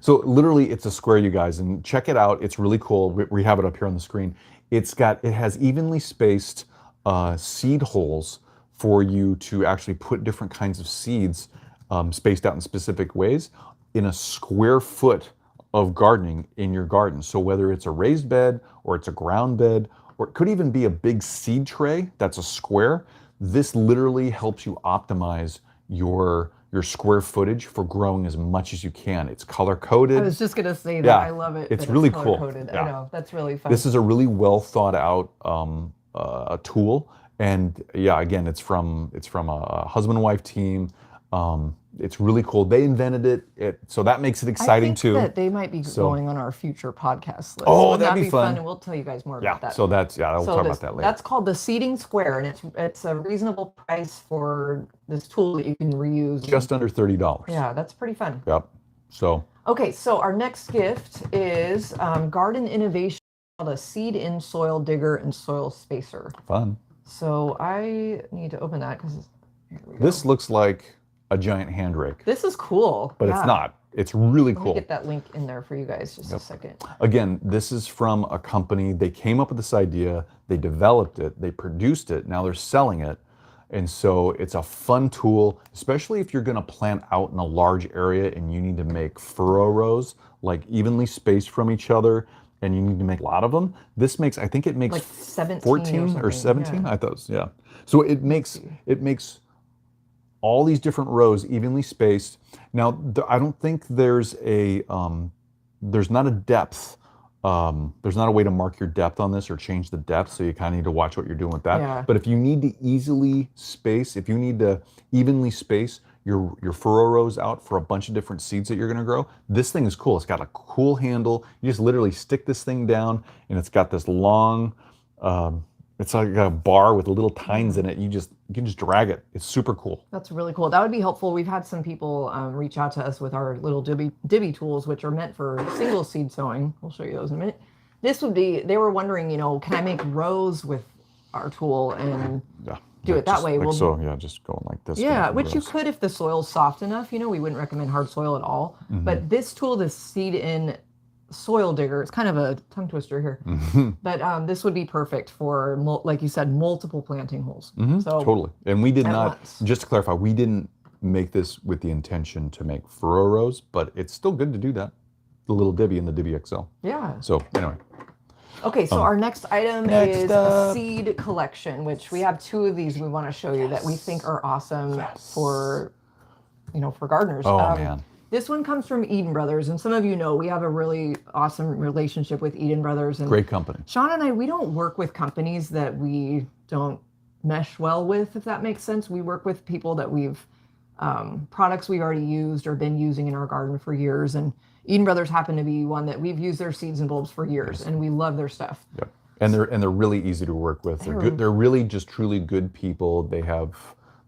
So literally it's a square, you guys, and check it out. It's really cool. We have it up here on the screen. It has evenly spaced seed holes for you to actually put different kinds of seeds spaced out in specific ways in a square foot of gardening in your garden. So whether it's a raised bed or it's a ground bed, or it could even be a big seed tray that's a square, this literally helps you optimize your square footage for growing as much as you can. It's color coded. I was just gonna say that. Yeah, I love it. It's really color cool. Coded. Yeah. I know, that's really fun. This is a really well thought out tool, and yeah, again, it's from a husband and wife team. It's really cool. They invented it, so that makes it exciting too. That they might be going on our future podcast list. Oh, Wouldn't that'd that be fun. And we'll tell you guys more about that. So we'll talk about that later. That's called the seeding square, and it's a reasonable price for this tool that you can reuse. Just under $30. Yeah, that's pretty fun. Yep. So. Okay, so our next gift is garden innovation called a seed-in soil digger and soil spacer. Fun. So I need to open that because this looks like a giant hand rake. This is cool. But it's not. It's really cool. Let me get that link in there for you guys just a second. Again, this is from a company. They came up with this idea. They developed it. They produced it. Now they're selling it. And so it's a fun tool, especially if you're going to plant out in a large area and you need to make furrow rows, like evenly spaced from each other, and you need to make a lot of them. This makes, I think it makes like 17 14 or 17. Yeah. I thought, yeah. So it makes all these different rows evenly spaced. Now, I don't think there's not a depth. There's not a way to mark your depth on this or change the depth, so you kind of need to watch what you're doing with that. Yeah. But if you need to easily space, if you need to evenly space your furrow rows out for a bunch of different seeds that you're going to grow, this thing is cool. It's got a cool handle. You just literally stick this thing down, and it's got this long, it's like a bar with little tines in it. You can just drag it. It's super cool. That's really cool. That would be helpful. We've had some people reach out to us with our little Divi tools, which are meant for single seed sowing. We'll show you those in a minute. This would be, they were wondering, can I make rows with our tool and do it that way? Like so, yeah, just going like this. Yeah, which you could if the soil's soft enough. We wouldn't recommend hard soil at all. Mm-hmm. But this tool, this seed-in soil digger, it's kind of a tongue twister here, but this would be perfect for, like you said, multiple planting holes. So totally. And we did not, just to clarify, we didn't make this with the intention to make furrow rows, but it's still good to do that. The little Divi and the Divi XL. Yeah. So anyway. Okay, so our next item is a seed collection, which we have two of these we want to show you that we think are awesome for, for gardeners. Oh, man. This one comes from Eden Brothers, and some of you know we have a really awesome relationship with Eden Brothers. And great company. Sean and I, we don't work with companies that we don't mesh well with, if that makes sense. We work with people that we've, products we've already used or been using in our garden for years. And Eden Brothers happen to be one that we've used their seeds and bulbs for years, and we love their stuff. Yep. And they're really easy to work with. They're good. They're really just truly good people. They have,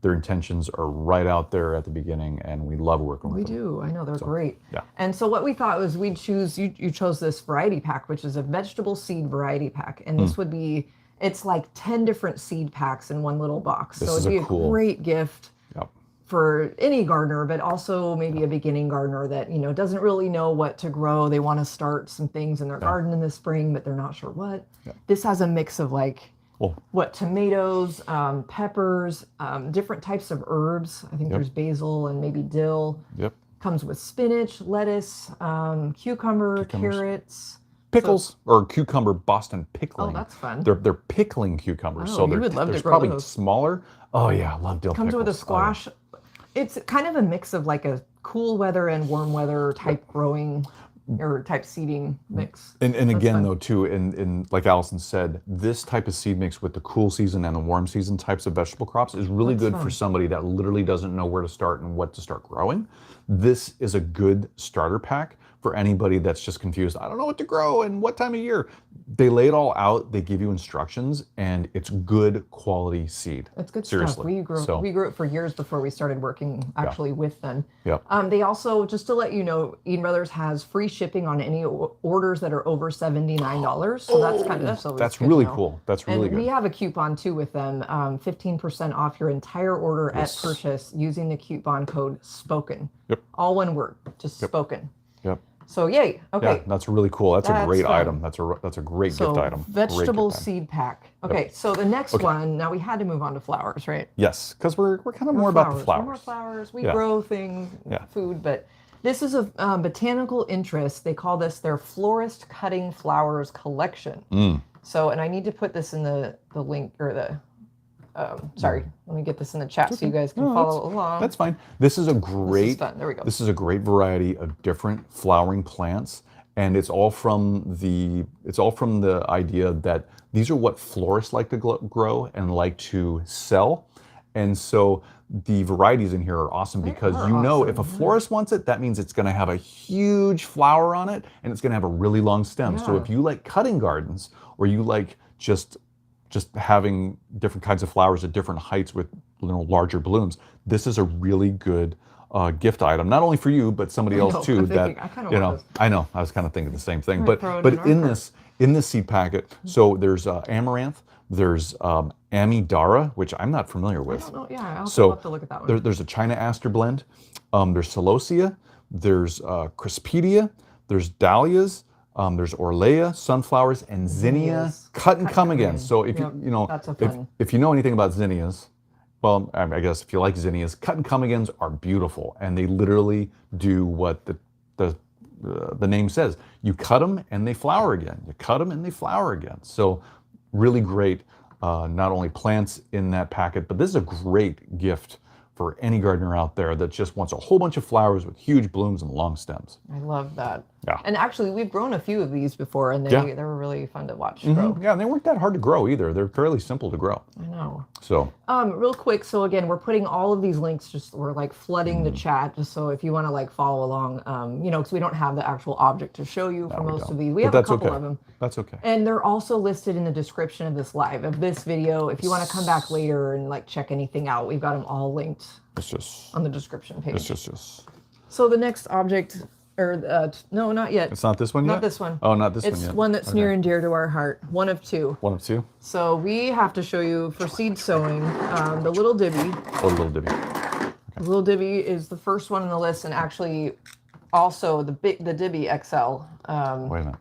their intentions are right out there at the beginning, and we love working with them. We do. I know, they're great. Yeah. And so what we thought was we'd choose, you chose this variety pack, which is a vegetable seed variety pack. And this would be, it's like 10 different seed packs in one little box. So it'd be a great gift for any gardener, but also maybe a beginning gardener that, doesn't really know what to grow. They want to start some things in their garden in the spring, but they're not sure what. This has a mix of tomatoes, peppers, different types of herbs. I think there's basil and maybe dill. Yep. Comes with spinach, lettuce, cucumbers, carrots. Pickles or cucumber Boston pickling. Oh, that's fun. They're pickling cucumbers, Oh, so you would love they're to grow probably those. smaller. Oh yeah, I love dill Comes pickles. with a squash. It's kind of a mix of like a cool weather and warm weather type growing or type seeding mix. And again, though, too, in like Allison said, this type of seed mix with the cool season and the warm season types of vegetable crops is really good for somebody that literally doesn't know where to start and what to start growing. This is a good starter pack for anybody that's just confused. I don't know what to grow and what time of year. They lay it all out. They give you instructions, and it's good quality seed. It's good Seriously. stuff. We grew it for years before we started working actually with them. Yep. They also, just to let you know, Eden Brothers has free shipping on any orders that are over $79. So that's really cool. That's really good. We have a coupon too with them, 15% off your entire order at purchase using the coupon code SPOKEN. Yep. All one word, just SPOKEN. Yep. So yay. Okay. Yeah, that's really cool. That's a great item. That's a great gift item. Vegetable seed pack. Okay, so the next one, now we had to move on to flowers, right? Yes, because we're kind of more about the flowers. We're more flowers. We grow things, food, but this is a botanical interest. They call this their Florist Cutting Flowers Collection. So, and I need to put this in the link or the sorry, let me get this in the chat so you guys can follow along. That's fine. This is a great. This is fun. There we go. This is a great variety of different flowering plants, and it's all from the idea that these are what florists like to grow and like to sell, and so the varieties in here are awesome because if a florist wants it, that means it's going to have a huge flower on it and it's going to have a really long stem. So if you like cutting gardens or you like just having different kinds of flowers at different heights with larger blooms, this is a really good gift item, not only for you but somebody else too. I know. I was kind of thinking the same thing, but in this seed packet, so there's amaranth, there's amidara, which I'm not familiar with. I don't know. Yeah, I'll have to look at that one. There's a China aster blend. There's celosia. There's crispedia. There's dahlias. There's Orlea, sunflowers, and zinnias. Cut and come again. So if if you know anything about zinnias, well, I guess if you like zinnias, cut and come agains are beautiful, and they literally do what the name says. You cut them and they flower again. You cut them and they flower again. So really great, not only plants in that packet, but this is a great gift for any gardener out there that just wants a whole bunch of flowers with huge blooms and long stems. I love that. Yeah. And actually, we've grown a few of these before, and they were really fun to watch grow. Yeah, and they weren't that hard to grow either. They're fairly simple to grow. I know. So. Real quick, so again, we're putting all of these links, we're like flooding the chat, just so if you want to like follow along, because we don't have the actual object to show you for most of these. We have a couple of them. That's okay. And they're also listed in the description of this this video. If you want to come back later and like check anything out, we've got them all linked. It's just on the description page. It's just. So the next object, no, not yet. It's not this one yet? Not this one. Oh, not this one yet. It's one that's near and dear to our heart. One of two. One of two? So we have to show you for seed sowing, the Little Dibby. Oh, Little Dibby. Okay. The Little Dibby is the first one on the list, and actually also the Dibby XL. Wait a minute.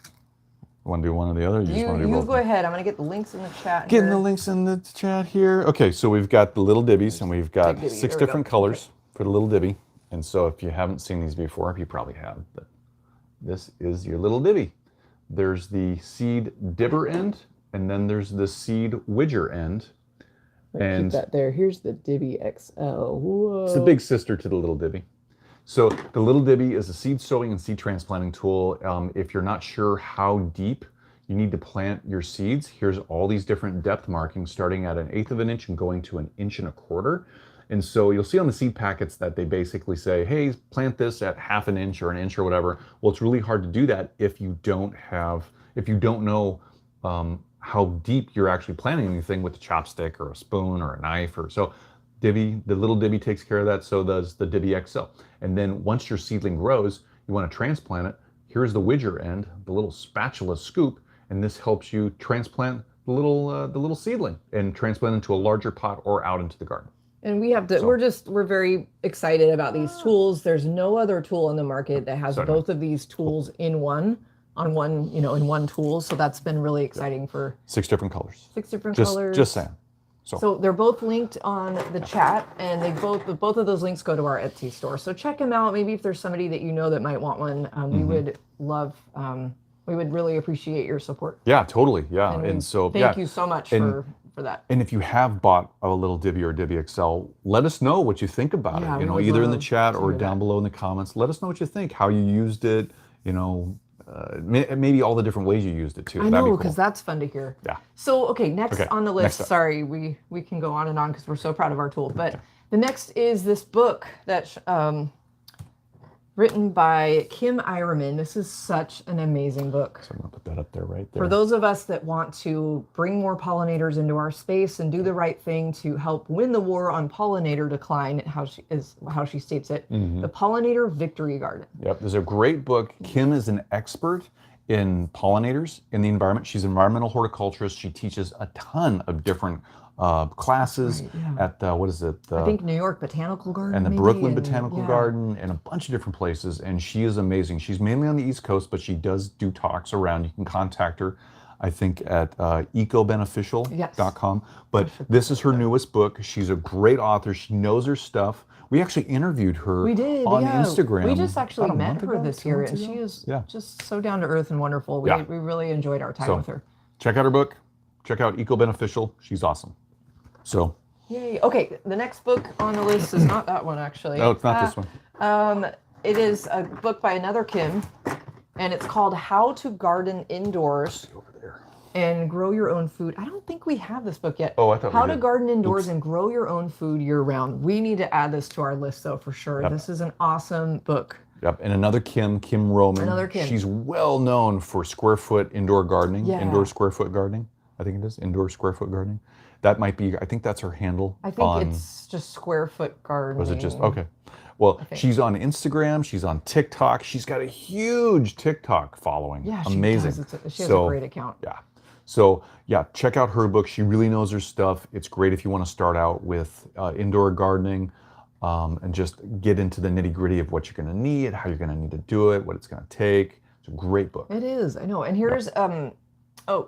Want to do one or the other? You go ahead. I'm going to get the links in the chat. Getting the links in the chat here. Okay, so we've got the Little Dibbies, and we've got 6 different colors for the Little Dibby. And so if you haven't seen these before, you probably have, but this is your Little Dibby. There's the seed dibber end, and then there's the seed widger end. And keep that there. Here's the Dibby XL. Whoa. It's the big sister to the Little Dibby. So the Little Dibby is a seed sowing and seed transplanting tool. If you're not sure how deep you need to plant your seeds, here's all these different depth markings starting at 1/8 of an inch and going to 1 1/4 inches. And so you'll see on the seed packets that they basically say, hey, plant this at 1/2 inch or 1 inch or whatever. Well, it's really hard to do that if you don't know how deep you're actually planting anything with a chopstick or a spoon or a knife so. The Little Dibby takes care of that, so does the Dibby XL. And then once your seedling grows, you want to transplant it. Here's the widger end, the little spatula scoop, and this helps you transplant the little seedling and transplant into a larger pot or out into the garden. And we have to, we're very excited about these tools. There's no other tool on the market that has both of these tools in one tool. So that's been really exciting for 6 different colors. 6 different colors. Just saying. So they're both linked on the chat, and both of those links go to our Etsy store. So check them out. Maybe if there's somebody that you know that might want one, we would love. We would really appreciate your support. Yeah, totally. Yeah, And so thank you so much for that. And if you have bought a little Divi or Divi XL, let us know what you think about it. You know, either in the chat or down below in the comments. Let us know what you think, how you used it. You know, maybe all the different ways you used it too. I know, because that's fun to hear. Yeah. So, okay, next on the list. Sorry, we can go on and on because we're so proud of our tool. But the next is this book that written by Kim Ireman. This is such an amazing book. So I'm going to put that up there right there. For those of us that want to bring more pollinators into our space and do the right thing to help win the war on pollinator decline, how she states it, the Pollinator Victory Garden. Yep, there's a great book. Kim is an expert in pollinators in the environment. She's an environmental horticulturist. She teaches a ton of different classes at what is it? I think New York Botanical Garden, and the Brooklyn Botanical Garden, and a bunch of different places. And she is amazing. She's mainly on the East Coast, but she does do talks around. You can contact her, I think, at ecobeneficial.com. But this is her newest book. She's a great author. She knows her stuff. We actually interviewed her on Instagram. We just actually met her this year, and she is just so down to earth and wonderful. We really enjoyed our time with her. Check out her book. Check out Eco Beneficial. She's awesome. So. Yay. Okay, the next book on the list is not that one, actually. No, it's not this one. It is a book by another Kim, and it's called How to Garden Indoors and Grow Your Own Food. I don't think we have this book yet. Oh, I thought How to Garden Indoors and Grow Your Own Food Year-Round. We need to add this to our list, though, for sure. Yep. This is an awesome book. Yep, and another Kim Roman. Another Kim. She's well known for square foot indoor gardening, indoor square foot gardening. I think it is indoor square foot gardening. That might be, I think that's her handle. I think it's just square foot gardening. Was it just, okay. Well, she's on Instagram, she's on TikTok. She's got a huge TikTok following. Yeah, amazing. She has a great account. Yeah. So check out her book. She really knows her stuff. It's great if you want to start out with indoor gardening and just get into the nitty gritty of what you're going to need, how you're going to need to do it, what it's going to take. It's a great book. It is, I know. And here's,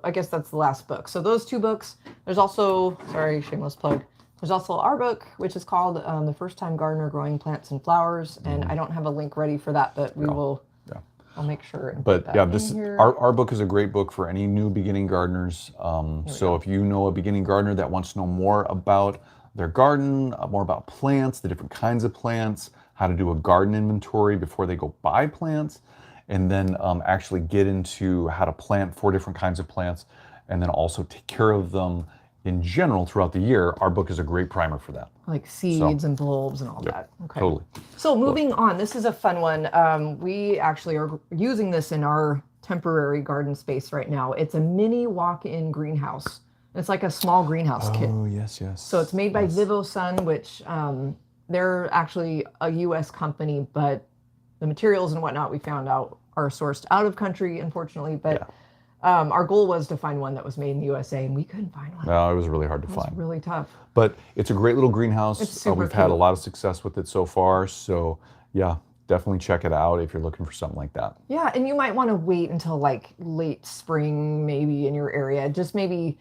I guess that's the last book. So those two books, there's also, sorry, shameless plug. There's also our book, which is called The First Time Gardener Growing Plants and Flowers. And I don't have a link ready for that, but we will, I'll make sure. And but our book is a great book for any new beginning gardeners. So if you know a beginning gardener that wants to know more about their garden, more about plants, the different kinds of plants, how to do a garden inventory before they go buy plants, and then actually get into how to plant 4 different kinds of plants, and then also take care of them in general throughout the year, our book is a great primer for that. Like seeds and bulbs and all that. Okay. Totally. So moving on, this is a fun one. We actually are using this in our temporary garden space right now. It's a mini walk-in greenhouse. It's like a small greenhouse kit. Oh, yes. So it's made by Vivo Sun, which they're actually a U.S. company, but the materials and whatnot we found out are sourced out of country, unfortunately. But our goal was to find one that was made in the USA, and we couldn't find one. No, it was really hard to find. It was really tough. But it's a great little greenhouse. It's super We've had a lot of success with it so far. So yeah, definitely check it out if you're looking for something like that. Yeah, and you might want to wait until like late spring, maybe in your area. Just maybe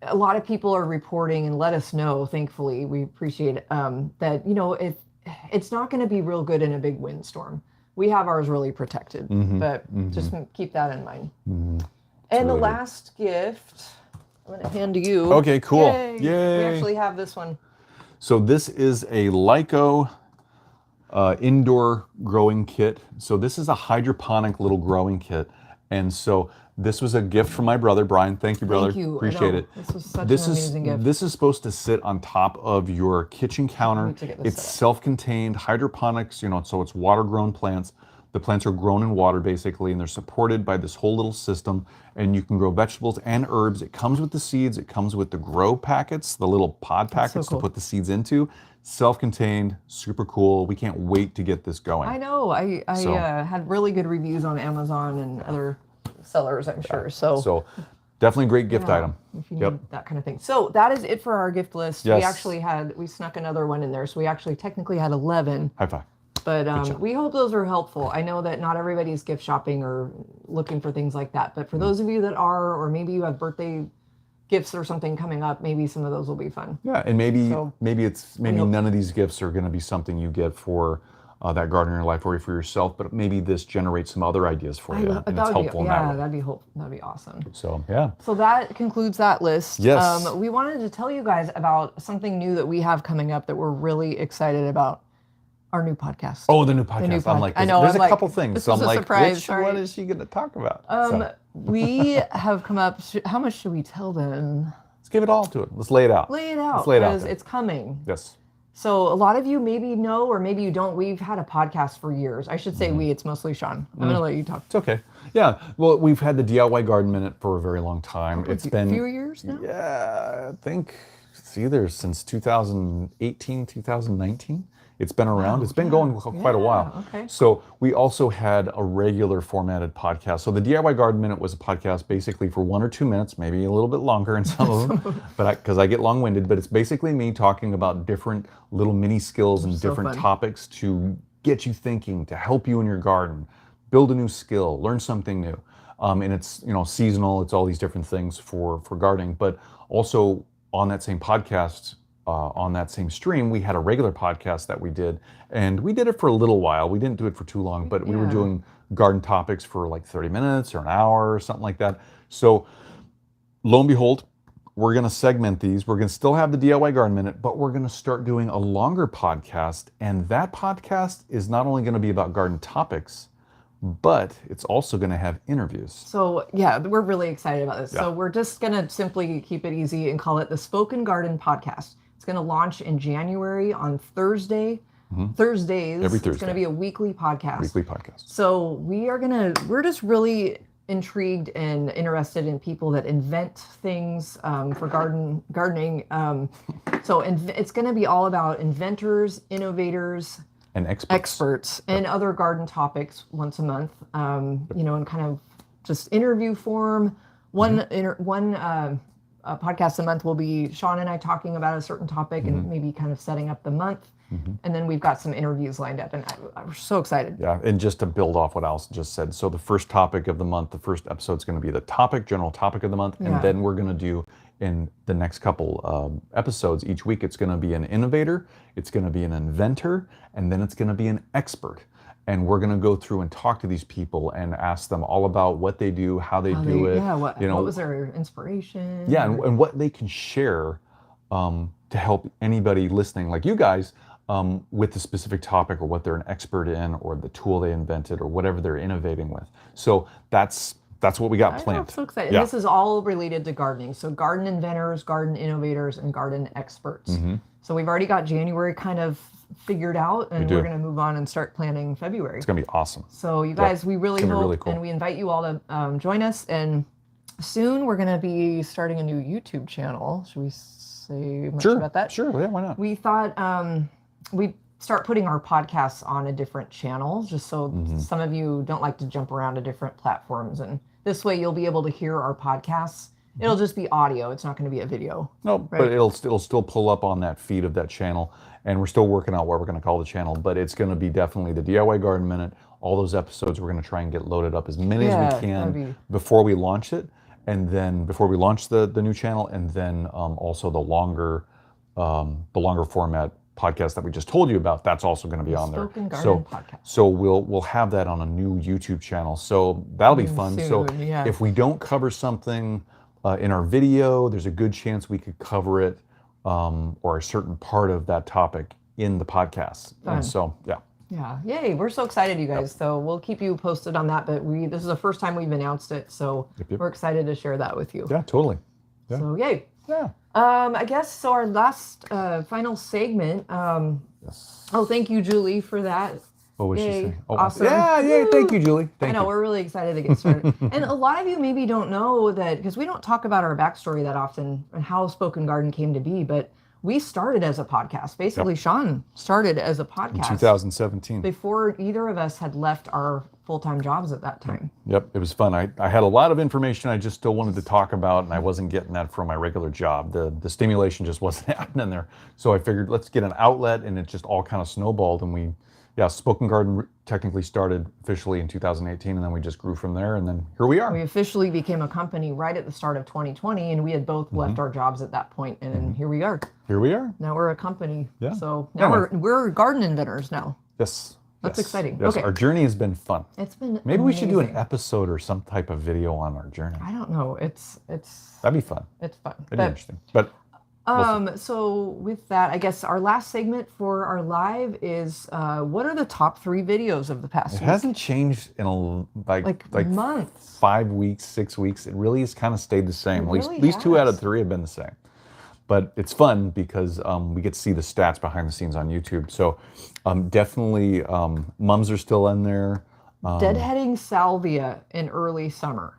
a lot of people are reporting, and let us know. Thankfully, we appreciate it, that it's not going to be real good in a big windstorm. We have ours really protected, but just keep that in mind. And really the last gift, I'm going to hand to you. Okay, cool. Yay. We actually have this one. So this is a Lyco indoor growing kit. So this is a hydroponic little growing kit. And so this was a gift from my brother, Brian. Thank you, brother. Thank you. Appreciate it. This was such an amazing gift. This is supposed to sit on top of your kitchen counter. It's self-contained hydroponics, so it's water-grown plants. The plants are grown in water, basically, and they're supported by this whole little system. And you can grow vegetables and herbs. It comes with the seeds. It comes with the grow packets, the little pod packets to put the seeds into. Self-contained, super cool. We can't wait to get this going. I know. I had really good reviews on Amazon and other sellers, I'm sure. So definitely a great gift item. If you need that kind of thing. So that is it for our gift list. Yes. We snuck another one in there. So we actually technically had 11. High five. But we hope those are helpful. I know that not everybody's gift shopping or looking for things like that. But for those of you that are, or maybe you have birthday gifts or something coming up, maybe some of those will be fun. Yeah, and maybe So, maybe none of these gifts are going to be something you get for that garden in your life or for yourself, but maybe this generates some other ideas for you, and it's helpful in that way. That'd be awesome. So yeah. So that concludes that list. Yes. We wanted to tell you guys about something new that we have coming up that we're really excited about. Our new podcast. Oh, the new podcast. I'm like, I know, there's I'm a like, couple things. this So was I'm a like, surprise, what is she going to talk about? We have come up. How much should we tell them? Let's give it all to it. Let's lay it out. Lay it out. Let's lay it out Because there. it's coming. Yes. So a lot of you maybe know, or maybe you don't. We've had a podcast for years. I should say we. It's mostly Sean. I'm going to let you talk. It's okay. Yeah. Well, we've had the DIY Garden Minute for a very long time. It's been a few years now. Yeah, I think it's either since 2018, 2019. It's been around. It's been going quite a while. Okay. So we also had a regular formatted podcast. So the DIY Garden Minute was a podcast basically for 1 or 2 minutes, maybe a little bit longer in some of them, but because I get long-winded. But it's basically me talking about different little mini skills and different topics to get you thinking, to help you in your garden, build a new skill, learn something new. And it's seasonal. It's all these different things for gardening. But also on that same podcast. On that same stream, we had a regular podcast that we did, and we did it for a little while. We didn't do it for too long, but we were doing garden topics for like 30 minutes or an hour or something like that. So lo and behold, we're going to segment these. We're going to still have the DIY Garden Minute, but we're going to start doing a longer podcast, and that podcast is not only going to be about garden topics, but it's also going to have interviews. So yeah, we're really excited about this. Yeah. So we're just going to simply keep it easy and call it the Spoken Garden Podcast. It's going to launch in January on Thursday. Thursdays. Every Thursday. It's going to be a weekly podcast. Weekly podcast. So we're just really intrigued and interested in people that invent things for gardening. So it's going to be all about inventors, innovators, and experts and other garden topics once a month. In kind of just interview form. One podcast a month will be Sean and I talking about a certain topic and maybe kind of setting up the month. And then we've got some interviews lined up, and I'm so excited. Yeah, and just to build off what Allison just said, so the first topic of the month, the first episode is going to be the general topic of the month, and then we're going to do in the next couple episodes each week, it's going to be an innovator, it's going to be an inventor, and then it's going to be an expert. And we're going to go through and talk to these people and ask them all about what they do, how they do it. Yeah, what was their inspiration? Yeah, and what they can share to help anybody listening, like you guys, with the specific topic or what they're an expert in or the tool they invented or whatever they're innovating with. So that's what we got planned. I'm so excited. Yeah. And this is all related to gardening. So garden inventors, garden innovators, and garden experts. So we've already got January kind of figured out, and we're going to move on and start planning February. It's going to be awesome. So you guys, we really hope, really cool. And we invite you all to join us. And soon we're going to be starting a new YouTube channel. Should we say much about that? Sure, yeah, why not? We thought we'd start putting our podcasts on a different channel, just so some of you don't like to jump around to different platforms. And this way you'll be able to hear our podcasts. It'll just be audio. It's not going to be a video. No, right? But it'll still pull up on that feed of that channel. And we're still working out what we're going to call the channel, but it's going to be definitely the DIY Garden Minute. All those episodes, we're going to try and get loaded up as many as we can before we launch it. And then before we launch the new channel, and then also the longer format podcast that we just told you about, that's also going to be on there. So we'll have that on a new YouTube channel. So that'll be fun. Soon, if we don't cover something in our video, there's a good chance we could cover it or a certain part of that topic in the podcast. Fun. And so, yeah. Yeah, yay! We're so excited, you guys. So we'll keep you posted on that. But this is the first time we've announced it, so we're excited to share that with you. Yeah, totally. Yeah. So yay! Yeah. I guess so. Our last final segment. Yes. Oh, thank you, Julie, for that. What was she saying? Oh, awesome! Yeah. Thank you, Julie. I know we're really excited to get started. And a lot of you maybe don't know that, because we don't talk about our backstory that often and how Spoken Garden came to be, but we started as a podcast. Basically, Sean started as a podcast in 2017. Before either of us had left our full-time jobs at that time. Yep, it was fun. I had a lot of information I just still wanted to talk about, and I wasn't getting that from my regular job. The stimulation just wasn't happening there. So I figured, let's get an outlet, and it just all kind of snowballed, and we yeah, Spoken Garden technically started officially in 2018, and then we just grew from there, and then here we are. We officially became a company right at the start of 2020, and we had both left our jobs at that point, and here we are. Here we are. Now we're a company. Yeah. So now we're garden inventors now. Yes. That's exciting. Yes, Okay. our journey has been fun. It's been Maybe we should do an amazing. episode or some type of video on our journey. I don't know. It's That'd be fun. it's fun. That'd be interesting. But So with that, I guess our last segment for our live is what are the top 3 videos of the past it week? hasn't changed in like months. 5 weeks, 6 weeks. It really has kind of stayed the same. It At really least 2 out of has. 3 have been the same. But it's fun because we get to see the stats behind the scenes on YouTube. So definitely mums are still in there. Deadheading salvia in early summer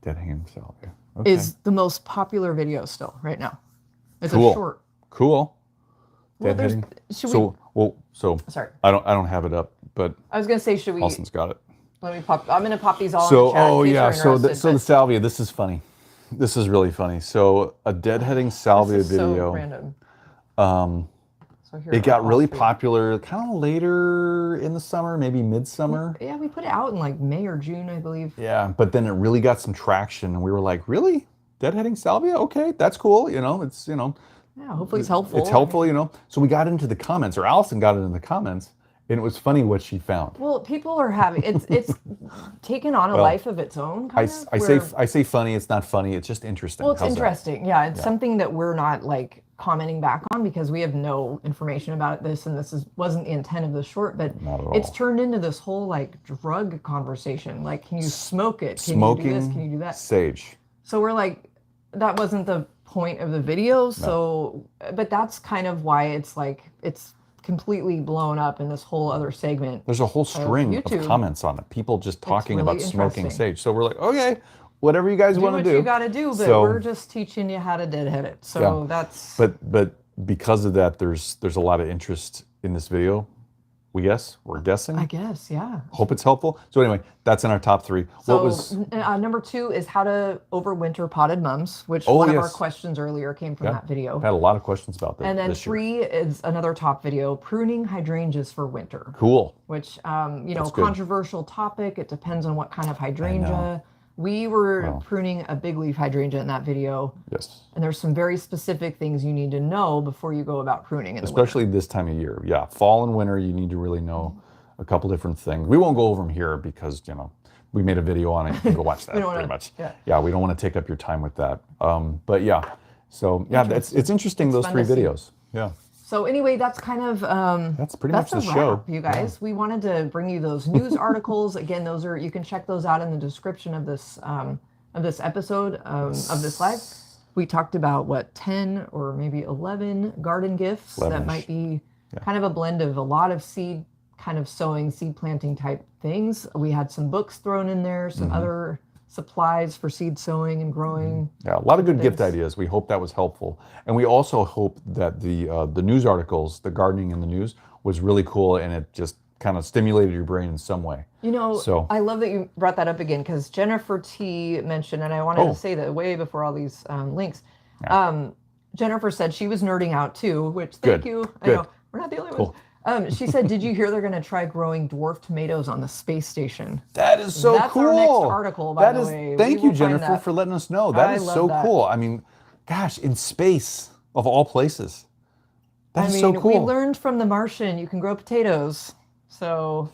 Deadheading salvia. Okay. is the most popular video still right now. It's Cool. a short. Cool. Well, Deadheading. should So Sorry. I don't have it up, but I was gonna say, should we? Austin's got it. Let me pop. I'm gonna pop these all. So in the chat in case you're interested, so the but salvia. This is funny. This is really funny. So a deadheading salvia this is video. So random. So here It are got all really 3. popular kind of later in the summer, maybe midsummer. Yeah, we put it out in like May or June, I believe. Yeah, but then it really got some traction, and we were like, really? Deadheading salvia? Okay, that's cool. It's Yeah, hopefully it's helpful. It's helpful. So we got into the comments, or Allison got into the comments, and it was funny what she found. Well, people are having it's taken on a life of its own. I Kind of, say funny. It's not funny. It's just interesting. well, it's How's that? interesting. Yeah, it's something that we're not like commenting back on because we have no information about this, and wasn't the intent of the short. But Not at all. it's turned into this whole like drug conversation. Like, can you smoke it? Can Smoking you do this? Can you do that? sage. So we're like, that wasn't the point of the video. So, but that's kind of why it's completely blown up in this whole other segment. There's a whole string of YouTube. comments on it. People just talking really about smoking interesting. sage. So we're like, okay, whatever you guys want to Do do. what you got to do, but So- we're just teaching you how to deadhead it. So that's. But because of that, there's a lot of interest in this video. We're guessing. I guess, yeah. Hope it's helpful. So anyway, that's in our top 3. So What was number 2 is how to overwinter potted mums, which Oh, one of our yes. questions earlier came from that video. I've had a lot of questions about that. And then this year. 3 is another top video, pruning hydrangeas for winter, Cool. which good. controversial topic. It depends on what kind of hydrangea. We were pruning a big leaf hydrangea in that video, Yes. and there's some very specific things you need to know before you go about pruning in the winter. Especially this time of year. Yeah, fall and winter, you need to really know a couple different things. We won't go over them here because, we made a video on it. You can go watch that We don't pretty wanna- much. yeah. We don't want to take up your time with that. But yeah, so yeah, it's interesting, those fun 3 to see. videos. Yeah. So anyway, that's kind of That's pretty much the a show. wrap, you guys. We wanted to bring you those news articles. Again, you can check those out in the description of this episode of this live. We talked about 10 or maybe 11 garden gifts that 11-ish. might be kind of a blend of a lot of seed kind of sowing, seed planting type things. We had some books thrown in there, some other supplies for seed sowing and growing. Yeah, a lot of good gift Thanks. ideas. We hope that was helpful. And we also hope that the news articles, the gardening in the news, was really cool, and it just kind of stimulated your brain in some way. So- I love that you brought that up again, because Jennifer T mentioned, and I wanted Oh. to say that way before all these links. Jennifer said she was nerding out too, which thank Good. you. I Good. know we're not the only Cool. ones. She said, "Did you hear they're going to try growing dwarf tomatoes on the space station?" That is so That's cool. our next article, by the way. Thank We you, will find Jennifer, that. for letting us know. That I is love so that. cool. I mean, gosh, in space of all places. That is so we cool. learned from The Martian you can grow potatoes. So,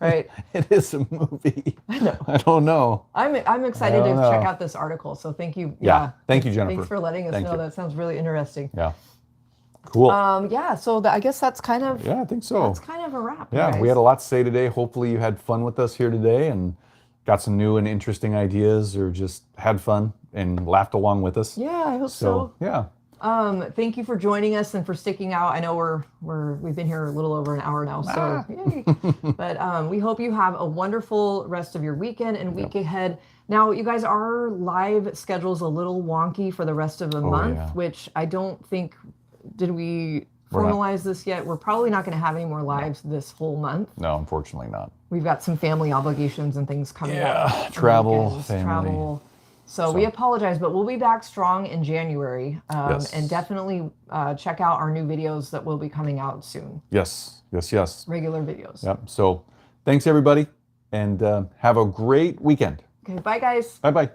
right. It is a movie. I know. I don't know. I'm excited I to don't check know. out this article. So thank you. Yeah. Thank you, Jennifer. Thanks for letting us Thank know. you. That sounds really interesting. Yeah. Cool. Yeah. So I guess that's kind of Yeah, I think so. that's kind of a wrap. Yeah, guys. we had a lot to say today. Hopefully you had fun with us here today and got some new and interesting ideas, or just had fun and laughed along with us. Yeah, I hope So, yeah. Thank you for joining us and for sticking out. I know we've been here a little over an hour now, so yay. But we hope you have a wonderful rest of your weekend and week ahead. Now, you guys, our live schedule's a little wonky for the rest of the month, yeah. which I don't think, did we We're not- formalize this yet? We're probably not going to have any more lives this whole month. No, unfortunately not. We've got some family obligations and things coming Yeah, up. travel, weekends, family. travel. So we apologize, but we'll be back strong in January. Yes. And definitely check out our new videos that will be coming out soon. Yes, yes, yes. Regular videos. Yep. So thanks, everybody, and have a great weekend. Okay, bye, guys. Bye-bye.